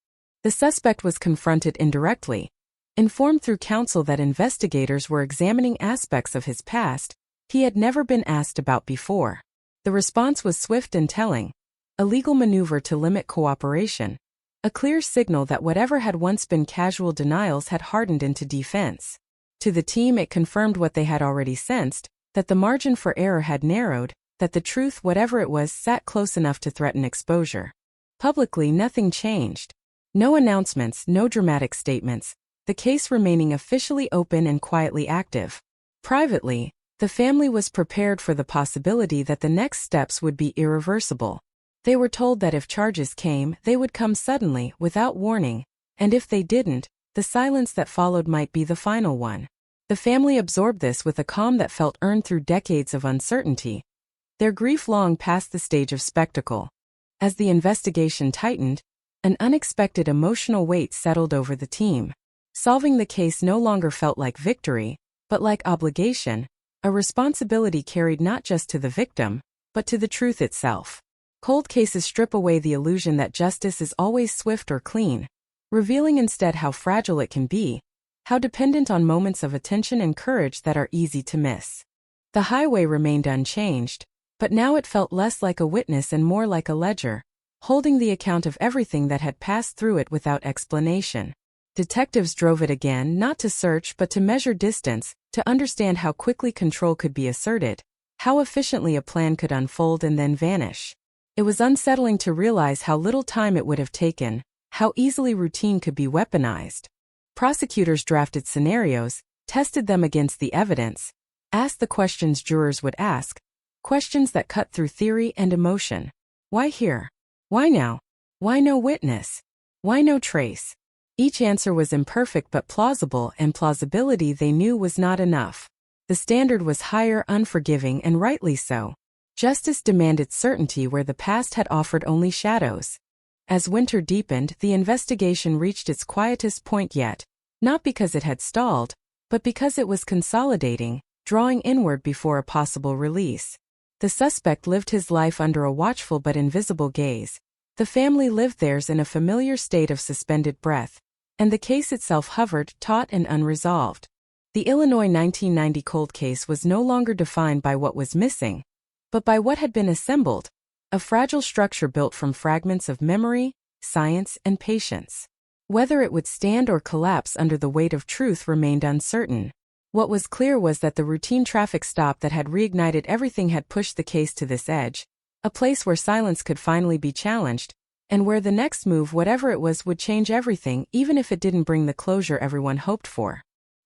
The suspect was confronted indirectly, informed through counsel that investigators were examining aspects of his past he had never been asked about before. The response was swift and telling: a legal maneuver to limit cooperation, a clear signal that whatever had once been casual denials had hardened into defense. To the team it confirmed what they had already sensed, that the margin for error had narrowed, that the truth, whatever it was, sat close enough to threaten exposure. Publicly, nothing changed. No announcements, no dramatic statements, the case remaining officially open and quietly active. Privately, the family was prepared for the possibility that the next steps would be irreversible. They were told that if charges came, they would come suddenly, without warning, and if they didn't, the silence that followed might be the final one. The family absorbed this with a calm that felt earned through decades of uncertainty, their grief long past the stage of spectacle. As the investigation tightened, an unexpected emotional weight settled over the team. Solving the case no longer felt like victory, but like obligation, a responsibility carried not just to the victim, but to the truth itself. Cold cases strip away the illusion that justice is always swift or clean, revealing instead how fragile it can be, how dependent on moments of attention and courage that are easy to miss. The highway remained unchanged, but now it felt less like a witness and more like a ledger, holding the account of everything that had passed through it without explanation. Detectives drove it again, not to search but to measure distance, to understand how quickly control could be asserted, how efficiently a plan could unfold and then vanish. It was unsettling to realize how little time it would have taken, how easily routine could be weaponized. Prosecutors drafted scenarios, tested them against the evidence, asked the questions jurors would ask, questions that cut through theory and emotion. Why here? Why now? Why no witness? Why no trace? Each answer was imperfect but plausible, and plausibility they knew was not enough. The standard was higher, unforgiving, and rightly so. Justice demanded certainty where the past had offered only shadows. As winter deepened, the investigation reached its quietest point yet, not because it had stalled, but because it was consolidating, drawing inward before a possible release. The suspect lived his life under a watchful but invisible gaze. The family lived theirs in a familiar state of suspended breath, and the case itself hovered, taut and unresolved. The Illinois 1990 cold case was no longer defined by what was missing, but by what had been assembled, a fragile structure built from fragments of memory, science, and patience. Whether it would stand or collapse under the weight of truth remained uncertain. What was clear was that the routine traffic stop that had reignited everything had pushed the case to this edge, a place where silence could finally be challenged, and where the next move, whatever it was, would change everything, even if it didn't bring the closure everyone hoped for.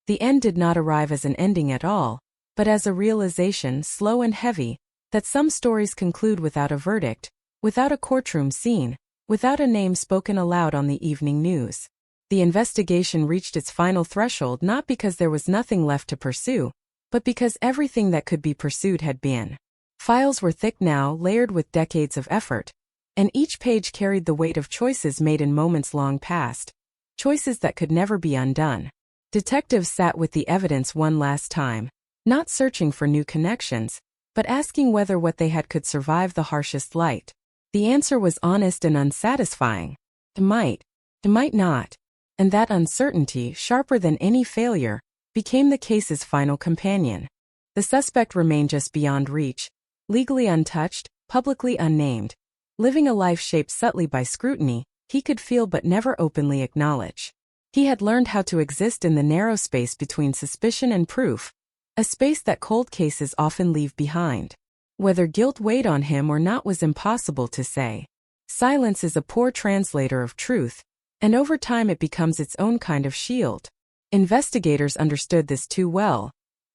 The end did not arrive as an ending at all, but as a realization, slow and heavy, that some stories conclude without a verdict, without a courtroom scene, without a name spoken aloud on the evening news. The investigation reached its final threshold not because there was nothing left to pursue, but because everything that could be pursued had been. Files were thick now, layered with decades of effort, and each page carried the weight of choices made in moments long past, choices that could never be undone. Detectives sat with the evidence one last time, not searching for new connections, but asking whether what they had could survive the harshest light. The answer was honest and unsatisfying. It might not, and that uncertainty, sharper than any failure, became the case's final companion. The suspect remained just beyond reach, legally untouched, publicly unnamed, living a life shaped subtly by scrutiny he could feel but never openly acknowledge. He had learned how to exist in the narrow space between suspicion and proof, a space that cold cases often leave behind. Whether guilt weighed on him or not was impossible to say. Silence is a poor translator of truth, and over time it becomes its own kind of shield. Investigators understood this too well,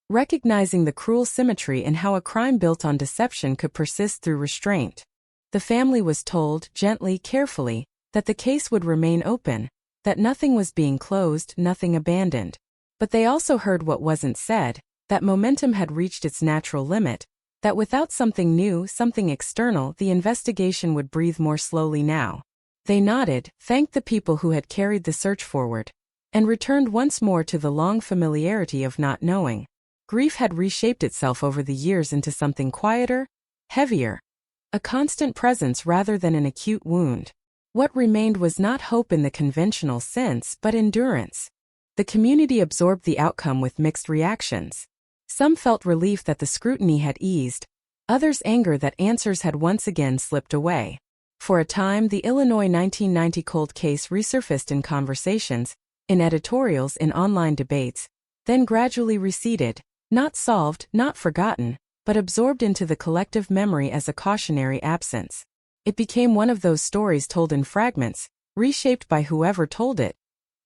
recognizing the cruel symmetry in how a crime built on deception could persist through restraint. The family was told, gently, carefully, that the case would remain open, that nothing was being closed, nothing abandoned. But they also heard what wasn't said, that momentum had reached its natural limit, that without something new, something external, the investigation would breathe more slowly now. They nodded, thanked the people who had carried the search forward, and returned once more to the long familiarity of not knowing. Grief had reshaped itself over the years into something quieter, heavier, a constant presence rather than an acute wound. What remained was not hope in the conventional sense, but endurance. The community absorbed the outcome with mixed reactions. Some felt relief that the scrutiny had eased, others anger that answers had once again slipped away. For a time, the Illinois 1990 cold case resurfaced in conversations, in editorials, in online debates, then gradually receded, not solved, not forgotten, but absorbed into the collective memory as a cautionary absence. It became one of those stories told in fragments, reshaped by whoever told it,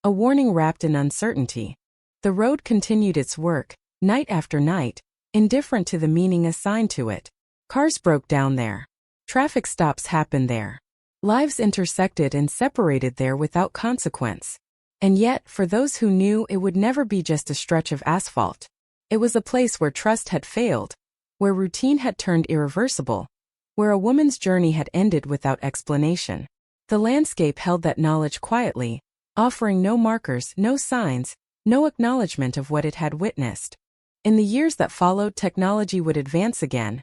a warning wrapped in uncertainty. The road continued its work, night after night, indifferent to the meaning assigned to it. Cars broke down there. Traffic stops happened there. Lives intersected and separated there without consequence. And yet, for those who knew, it would never be just a stretch of asphalt. It was a place where trust had failed, where routine had turned irreversible, where a woman's journey had ended without explanation. The landscape held that knowledge quietly, offering no markers, no signs, no acknowledgement of what it had witnessed. In the years that followed, technology would advance again,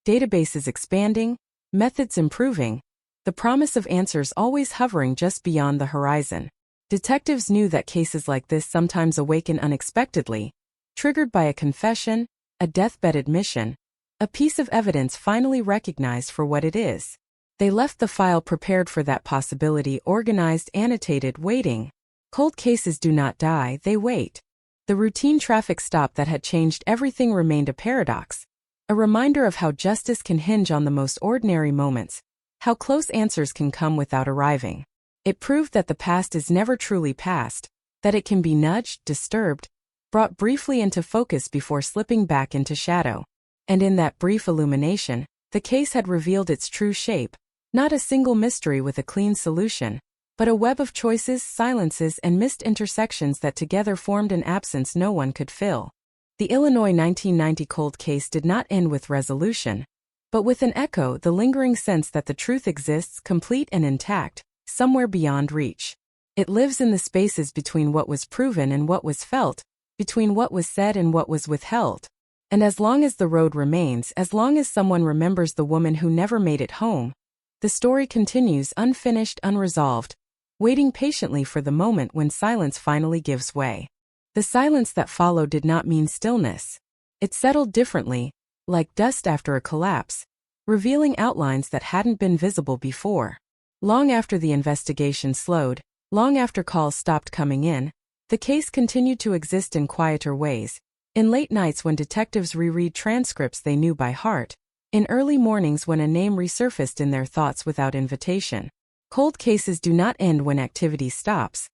databases expanding, methods improving, the promise of answers always hovering just beyond the horizon. Detectives knew that cases like this sometimes awaken unexpectedly, triggered by a confession, a deathbed admission, a piece of evidence finally recognized for what it is. They left the file prepared for that possibility, organized, annotated, waiting. Cold cases do not die, they wait. The routine traffic stop that had changed everything remained a paradox, a reminder of how justice can hinge on the most ordinary moments, how close answers can come without arriving. It proved that the past is never truly past, that it can be nudged, disturbed, brought briefly into focus before slipping back into shadow. And in that brief illumination, the case had revealed its true shape, not a single mystery with a clean solution, but a web of choices, silences, and missed intersections that together formed an absence no one could fill. The Illinois 1990 cold case did not end with resolution, but with an echo, the lingering sense that the truth exists, complete and intact, somewhere beyond reach. It lives in the spaces between what was proven and what was felt, between what was said and what was withheld. And as long as the road remains, as long as someone remembers the woman who never made it home, the story continues unfinished, unresolved, waiting patiently for the moment when silence finally gives way. The silence that followed did not mean stillness. It settled differently, like dust after a collapse, revealing outlines that hadn't been visible before. Long after the investigation slowed, long after calls stopped coming in, the case continued to exist in quieter ways. In late nights when detectives reread transcripts they knew by heart, in early mornings when a name resurfaced in their thoughts without invitation. Cold cases do not end when activity stops.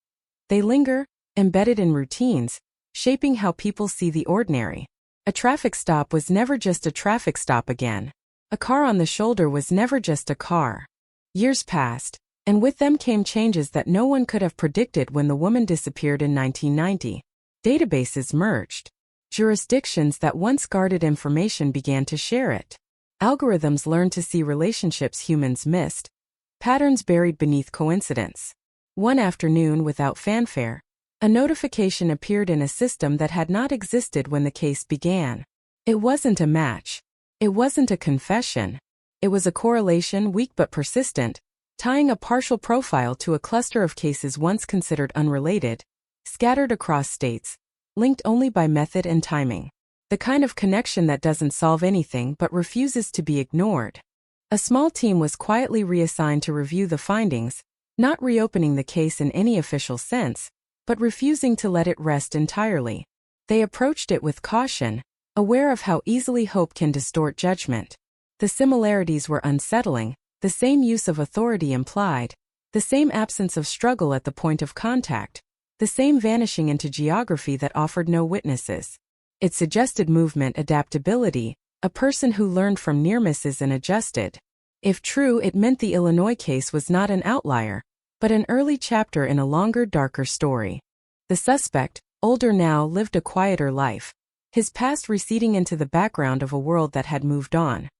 They linger, embedded in routines, shaping how people see the ordinary. A traffic stop was never just a traffic stop again. A car on the shoulder was never just a car. Years passed, and with them came changes that no one could have predicted when the woman disappeared in 1990. Databases merged. Jurisdictions that once guarded information began to share it. Algorithms learned to see relationships humans missed, patterns buried beneath coincidence. One afternoon, without fanfare, a notification appeared in a system that had not existed when the case began. It wasn't a match. It wasn't a confession. It was a correlation, weak but persistent, tying a partial profile to a cluster of cases once considered unrelated, scattered across states, linked only by method and timing. The kind of connection that doesn't solve anything but refuses to be ignored. A small team was quietly reassigned to review the findings, not reopening the case in any official sense, but refusing to let it rest entirely. They approached it with caution, aware of how easily hope can distort judgment. The similarities were unsettling, the same use of authority implied, the same absence of struggle at the point of contact, the same vanishing into geography that offered no witnesses. It suggested movement adaptability, a person who learned from near misses and adjusted. If true, it meant the Illinois case was not an outlier, but an early chapter in a longer, darker story. The suspect, older now, lived a quieter life, his past receding into the background of a world that had moved on.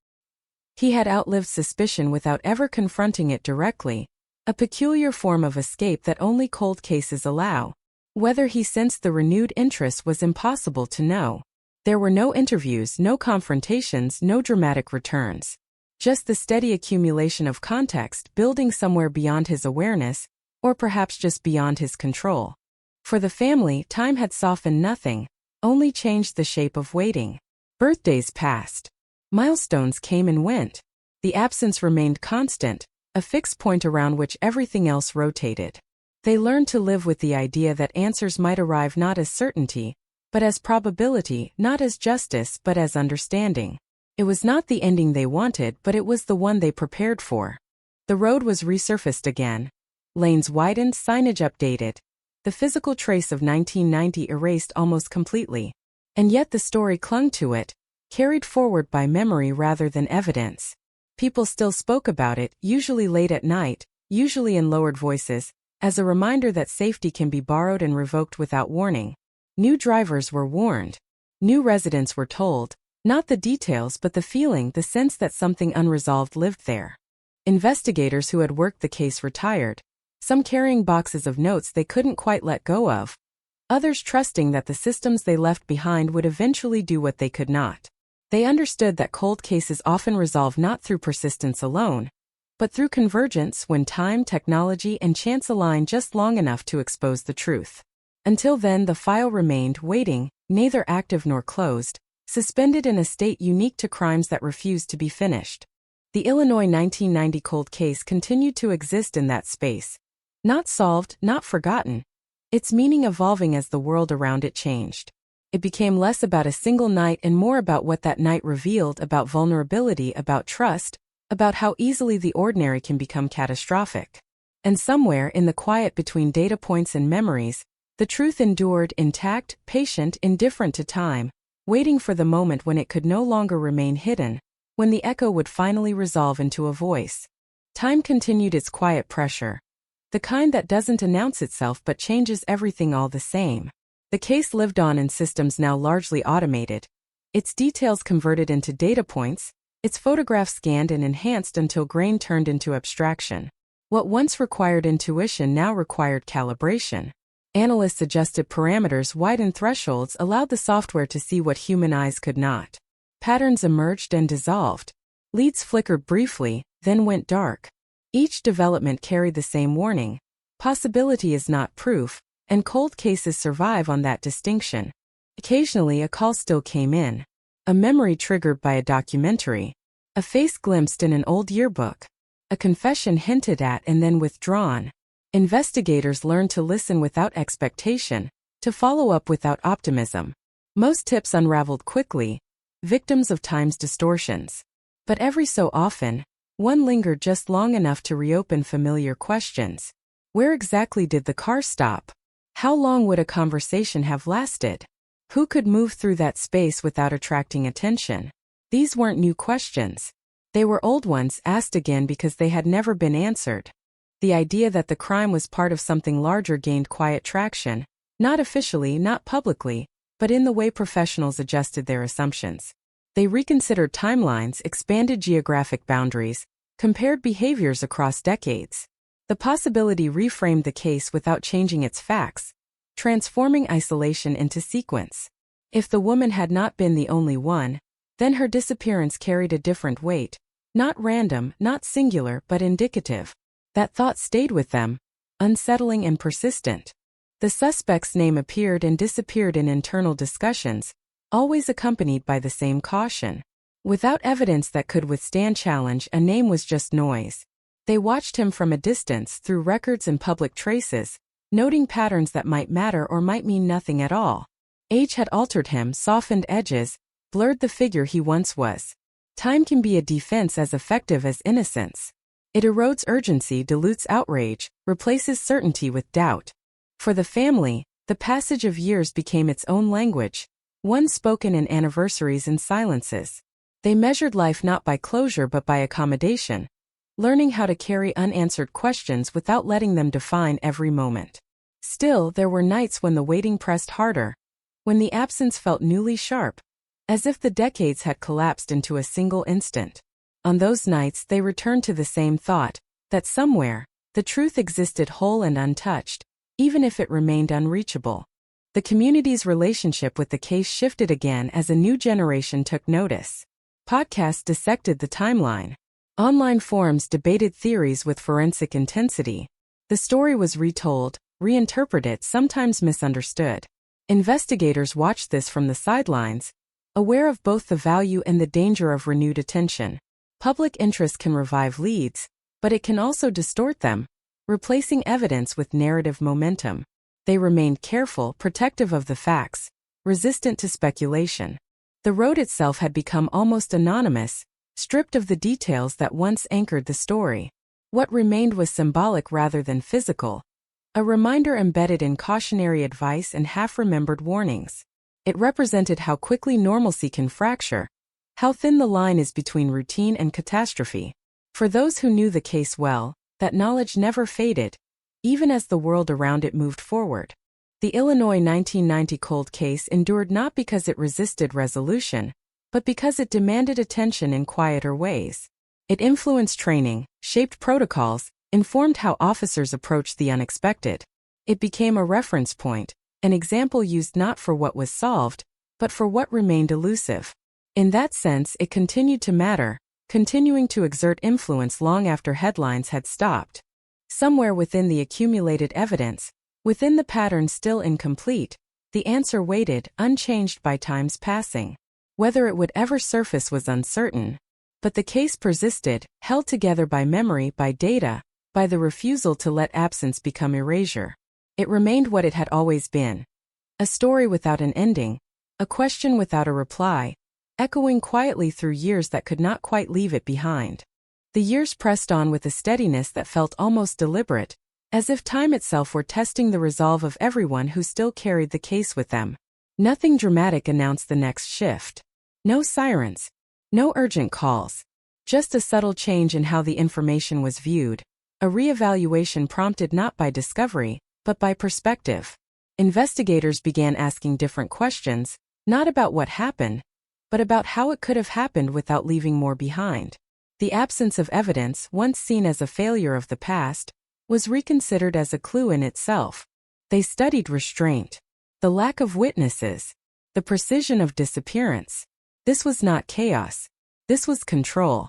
He had outlived suspicion without ever confronting it directly, a peculiar form of escape that only cold cases allow. Whether he sensed the renewed interest was impossible to know. There were no interviews, no confrontations, no dramatic returns. Just the steady accumulation of context building somewhere beyond his awareness, or perhaps just beyond his control. For the family, time had softened nothing, only changed the shape of waiting. Birthdays passed. Milestones came and went. The absence remained constant, a fixed point around which everything else rotated. They learned to live with the idea that answers might arrive not as certainty, but as probability, not as justice, but as understanding. It was not the ending they wanted, but it was the one they prepared for. The road was resurfaced again. Lanes widened, signage updated. The physical trace of 1990 erased almost completely. And yet the story clung to it, carried forward by memory rather than evidence. People still spoke about it, usually late at night, usually in lowered voices, as a reminder that safety can be borrowed and revoked without warning. New drivers were warned. New residents were told, not the details but the feeling, the sense that something unresolved lived there. Investigators who had worked the case retired, some carrying boxes of notes they couldn't quite let go of, others trusting that the systems they left behind would eventually do what they could not. They understood that cold cases often resolve not through persistence alone, but through convergence when time, technology, and chance align just long enough to expose the truth. Until then, the file remained waiting, neither active nor closed, suspended in a state unique to crimes that refused to be finished. The Illinois 1990 cold case continued to exist in that space. Not solved, not forgotten. Its meaning evolving as the world around it changed. It became less about a single night and more about what that night revealed, about vulnerability, about trust, about how easily the ordinary can become catastrophic. And somewhere in the quiet between data points and memories, the truth endured, intact, patient, indifferent to time, waiting for the moment when it could no longer remain hidden, when the echo would finally resolve into a voice. Time continued its quiet pressure. The kind that doesn't announce itself but changes everything all the same. The case lived on in systems now largely automated, its details converted into data points, its photographs scanned and enhanced until grain turned into abstraction. What once required intuition now required calibration. Analysts adjusted parameters, widened thresholds, allowed the software to see what human eyes could not. Patterns emerged and dissolved. Leads flickered briefly, then went dark. Each development carried the same warning. Possibility is not proof, and cold cases survive on that distinction. Occasionally a call still came in. A memory triggered by a documentary. A face glimpsed in an old yearbook. A confession hinted at and then withdrawn. Investigators learned to listen without expectation, to follow up without optimism. Most tips unraveled quickly, victims of time's distortions. But every so often, one lingered just long enough to reopen familiar questions. Where exactly did the car stop? How long would a conversation have lasted? Who could move through that space without attracting attention? These weren't new questions. They were old ones asked again because they had never been answered. The idea that the crime was part of something larger gained quiet traction, not officially, not publicly, but in the way professionals adjusted their assumptions. They reconsidered timelines, expanded geographic boundaries, compared behaviors across decades. The possibility reframed the case without changing its facts, transforming isolation into sequence. If the woman had not been the only one, Then her disappearance carried a different weight. Not random, not singular, but indicative. That thought stayed with them, unsettling and persistent. The suspect's name appeared and disappeared in internal discussions, always accompanied by the same caution. Without evidence that could withstand challenge, a name was just noise. They watched him from a distance through records and public traces, noting patterns that might matter or might mean nothing at all. Age had altered him, softened edges, blurred the figure he once was. Time can be a defense as effective as innocence. It erodes urgency, dilutes outrage, replaces certainty with doubt. For the family, the passage of years became its own language, one spoken in anniversaries and silences. They measured life not by closure but by accommodation, learning how to carry unanswered questions without letting them define every moment. Still, there were nights when the waiting pressed harder, when the absence felt newly sharp, as if the decades had collapsed into a single instant. On those nights, they returned to the same thought, that somewhere, the truth existed whole and untouched, even if it remained unreachable. The community's relationship with the case shifted again as a new generation took notice. Podcasts dissected the timeline. Online forums debated theories with forensic intensity. The story was retold, reinterpreted, sometimes misunderstood. Investigators watched this from the sidelines, aware of both the value and the danger of renewed attention. Public interest can revive leads, but it can also distort them, replacing evidence with narrative momentum. They remained careful, protective of the facts, resistant to speculation. The road itself had become almost anonymous, stripped of the details that once anchored the story. What remained was symbolic rather than physical, a reminder embedded in cautionary advice and half-remembered warnings. It represented how quickly normalcy can fracture, how thin the line is between routine and catastrophe. For those who knew the case well, that knowledge never faded, even as the world around it moved forward. The Illinois 1990 cold case endured not because it resisted resolution, but because it demanded attention in quieter ways. It influenced training, shaped protocols, informed how officers approached the unexpected. It became a reference point, an example used not for what was solved, but for what remained elusive. In that sense, it continued to matter, continuing to exert influence long after headlines had stopped. Somewhere within the accumulated evidence, within the pattern still incomplete, the answer waited, unchanged by time's passing. Whether it would ever surface was uncertain, but the case persisted, held together by memory, by data, by the refusal to let absence become erasure. It remained what it had always been. A story without an ending, a question without a reply, echoing quietly through years that could not quite leave it behind. The years pressed on with a steadiness that felt almost deliberate, as if time itself were testing the resolve of everyone who still carried the case with them. Nothing dramatic announced the next shift. No sirens. No urgent calls. Just a subtle change in how the information was viewed. A reevaluation prompted not by discovery, but by perspective. Investigators began asking different questions, not about what happened, but about how it could have happened without leaving more behind. The absence of evidence, once seen as a failure of the past, was reconsidered as a clue in itself. They studied restraint, the lack of witnesses, the precision of disappearance. This was not chaos. This was control.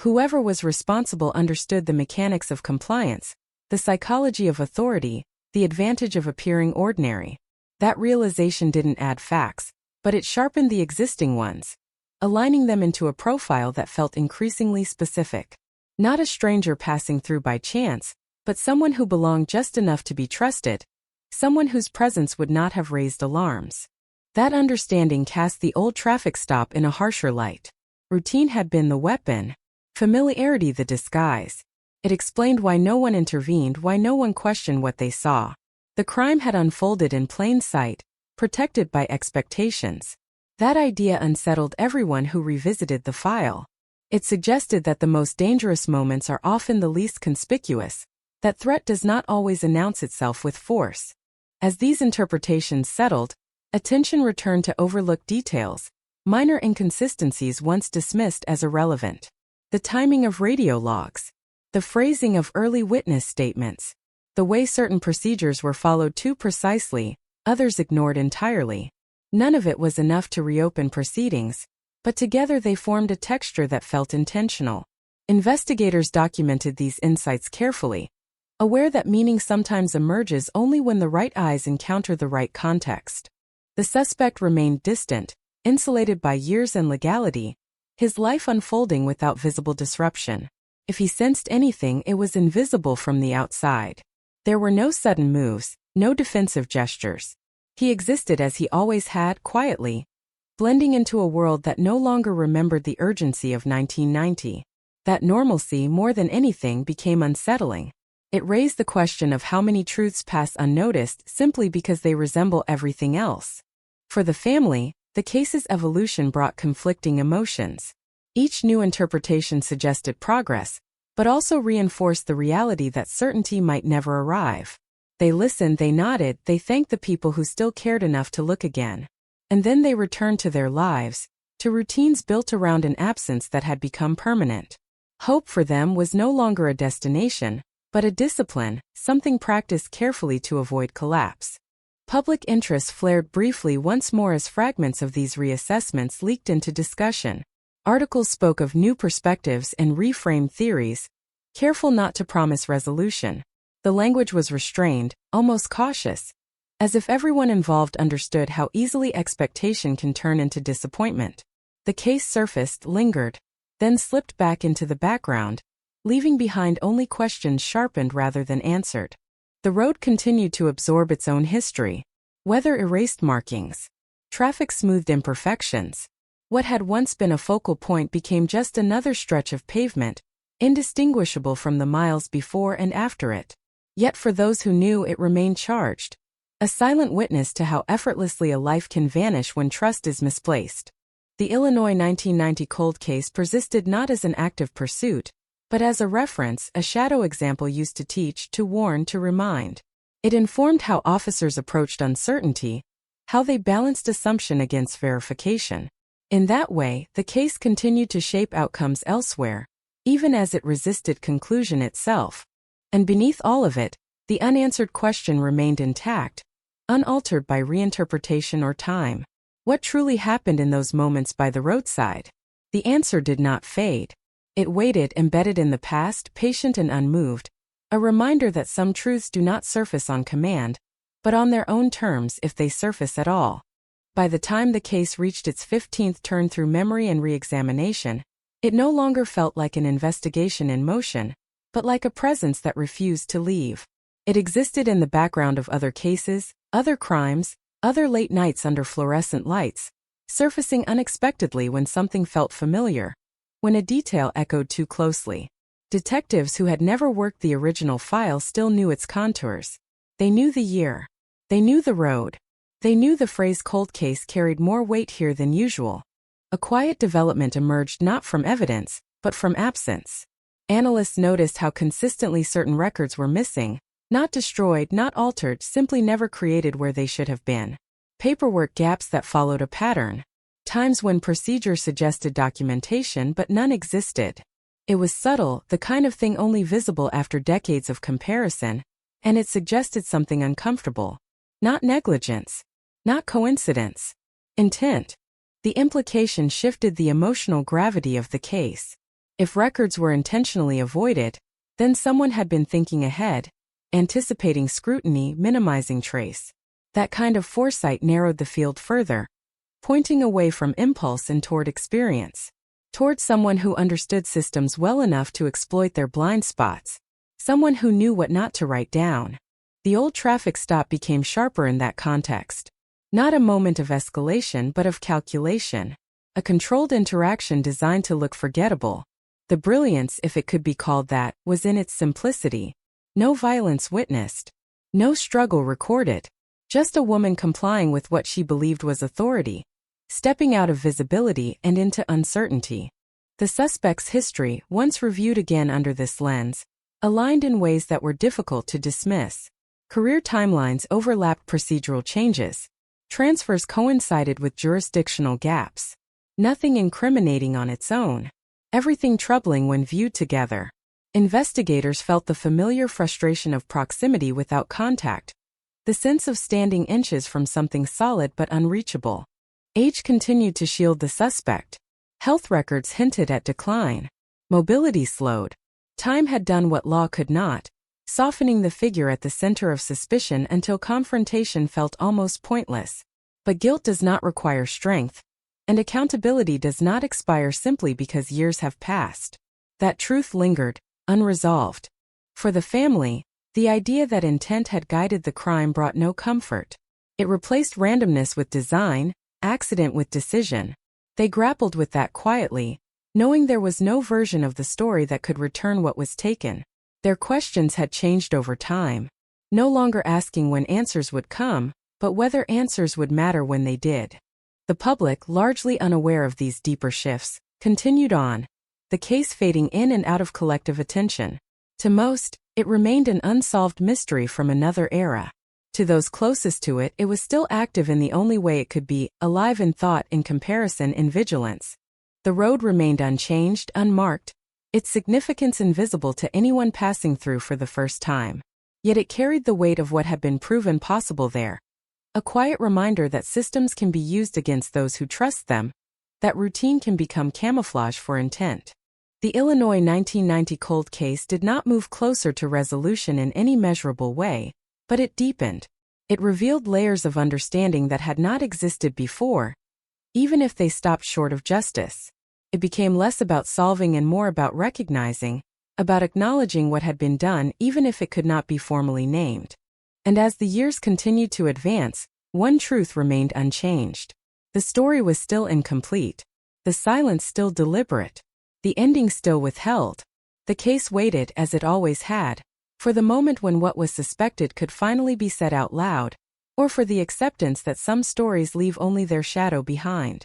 Whoever was responsible understood the mechanics of compliance, the psychology of authority, the advantage of appearing ordinary. That realization didn't add facts, but it sharpened the existing ones, aligning them into a profile that felt increasingly specific. Not a stranger passing through by chance, but someone who belonged just enough to be trusted, someone whose presence would not have raised alarms. That understanding cast the old traffic stop in a harsher light. Routine had been the weapon, familiarity the disguise. It explained why no one intervened, why no one questioned what they saw. The crime had unfolded in plain sight, protected by expectations. That idea unsettled everyone who revisited the file. It suggested that the most dangerous moments are often the least conspicuous, that threat does not always announce itself with force. As these interpretations settled, attention returned to overlooked details, minor inconsistencies once dismissed as irrelevant. The timing of radio logs, the phrasing of early witness statements, the way certain procedures were followed too precisely, others ignored entirely. None of it was enough to reopen proceedings, but together they formed a texture that felt intentional. Investigators documented these insights carefully, aware that meaning sometimes emerges only when the right eyes encounter the right context. The suspect remained distant, insulated by years and legality, his life unfolding without visible disruption. If he sensed anything, it was invisible from the outside. There were no sudden moves, no defensive gestures. He existed as he always had, quietly, blending into a world that no longer remembered the urgency of 1990. That normalcy, more than anything, became unsettling. It raised the question of how many truths pass unnoticed simply because they resemble everything else. For the family, the case's evolution brought conflicting emotions. Each new interpretation suggested progress, but also reinforced the reality that certainty might never arrive. They listened, they nodded, they thanked the people who still cared enough to look again. And then they returned to their lives, to routines built around an absence that had become permanent. Hope for them was no longer a destination, but a discipline, something practiced carefully to avoid collapse. Public interest flared briefly once more as fragments of these reassessments leaked into discussion. Articles spoke of new perspectives and reframed theories, careful not to promise resolution. The language was restrained, almost cautious, as if everyone involved understood how easily expectation can turn into disappointment. The case surfaced, lingered, then slipped back into the background, leaving behind only questions sharpened rather than answered. The road continued to absorb its own history. Weather erased markings. Traffic smoothed imperfections. What had once been a focal point became just another stretch of pavement, indistinguishable from the miles before and after it. Yet for those who knew, it remained charged, a silent witness to how effortlessly a life can vanish when trust is misplaced. The Illinois 1990 cold case persisted not as an active pursuit, but as a reference, a shadow example used to teach, to warn, to remind. It informed how officers approached uncertainty, how they balanced assumption against verification. In that way, the case continued to shape outcomes elsewhere, even as it resisted conclusion itself. And beneath all of it, the unanswered question remained intact, unaltered by reinterpretation or time. What truly happened in those moments by the roadside? The answer did not fade. It waited, embedded in the past, patient and unmoved, a reminder that some truths do not surface on command, but on their own terms if they surface at all. By the time the case reached its 15th turn through memory and re-examination, it no longer felt like an investigation in motion, but like a presence that refused to leave. It existed in the background of other cases, other crimes, other late nights under fluorescent lights, surfacing unexpectedly when something felt familiar, when a detail echoed too closely. Detectives who had never worked the original file still knew its contours. They knew the year. They knew the road. They knew the phrase cold case carried more weight here than usual. A quiet development emerged not from evidence, but from absence. Analysts noticed how consistently certain records were missing, not destroyed, not altered, simply never created where they should have been. Paperwork gaps that followed a pattern. Times when procedure suggested documentation but none existed. It was subtle, the kind of thing only visible after decades of comparison, and it suggested something uncomfortable. Not negligence. Not coincidence. Intent. The implication shifted the emotional gravity of the case. If records were intentionally avoided, then someone had been thinking ahead, anticipating scrutiny, minimizing trace. That kind of foresight narrowed the field further, pointing away from impulse and toward experience, toward someone who understood systems well enough to exploit their blind spots, someone who knew what not to write down. The old traffic stop became sharper in that context. Not a moment of escalation but of calculation, a controlled interaction designed to look forgettable. The brilliance, if it could be called that, was in its simplicity. No violence witnessed. No struggle recorded. Just a woman complying with what she believed was authority, stepping out of visibility and into uncertainty. The suspect's history, once reviewed again under this lens, aligned in ways that were difficult to dismiss. Career timelines overlapped procedural changes. Transfers coincided with jurisdictional gaps. Nothing incriminating on its own. Everything troubling when viewed together. Investigators felt the familiar frustration of proximity without contact, the sense of standing inches from something solid but unreachable. Age continued to shield the suspect. Health records hinted at decline. Mobility slowed. Time had done what law could not, softening the figure at the center of suspicion until confrontation felt almost pointless. But guilt does not require strength, and accountability does not expire simply because years have passed. That truth lingered, unresolved. For the family, the idea that intent had guided the crime brought no comfort. It replaced randomness with design, accident with decision. They grappled with that quietly, knowing there was no version of the story that could return what was taken. Their questions had changed over time, no longer asking when answers would come, but whether answers would matter when they did. The public, largely unaware of these deeper shifts, continued on, the case fading in and out of collective attention. To most, it remained an unsolved mystery from another era. To those closest to it, it was still active in the only way it could be, alive in thought, in comparison, in vigilance. The road remained unchanged, unmarked, its significance invisible to anyone passing through for the first time. Yet it carried the weight of what had been proven possible there. A quiet reminder that systems can be used against those who trust them, that routine can become camouflage for intent. The Illinois 1990 cold case did not move closer to resolution in any measurable way, but it deepened. It revealed layers of understanding that had not existed before, even if they stopped short of justice. It became less about solving and more about recognizing, about acknowledging what had been done even if it could not be formally named. And as the years continued to advance, one truth remained unchanged. The story was still incomplete, the silence still deliberate, the ending still withheld. The case waited, as it always had, for the moment when what was suspected could finally be said out loud, or for the acceptance that some stories leave only their shadow behind.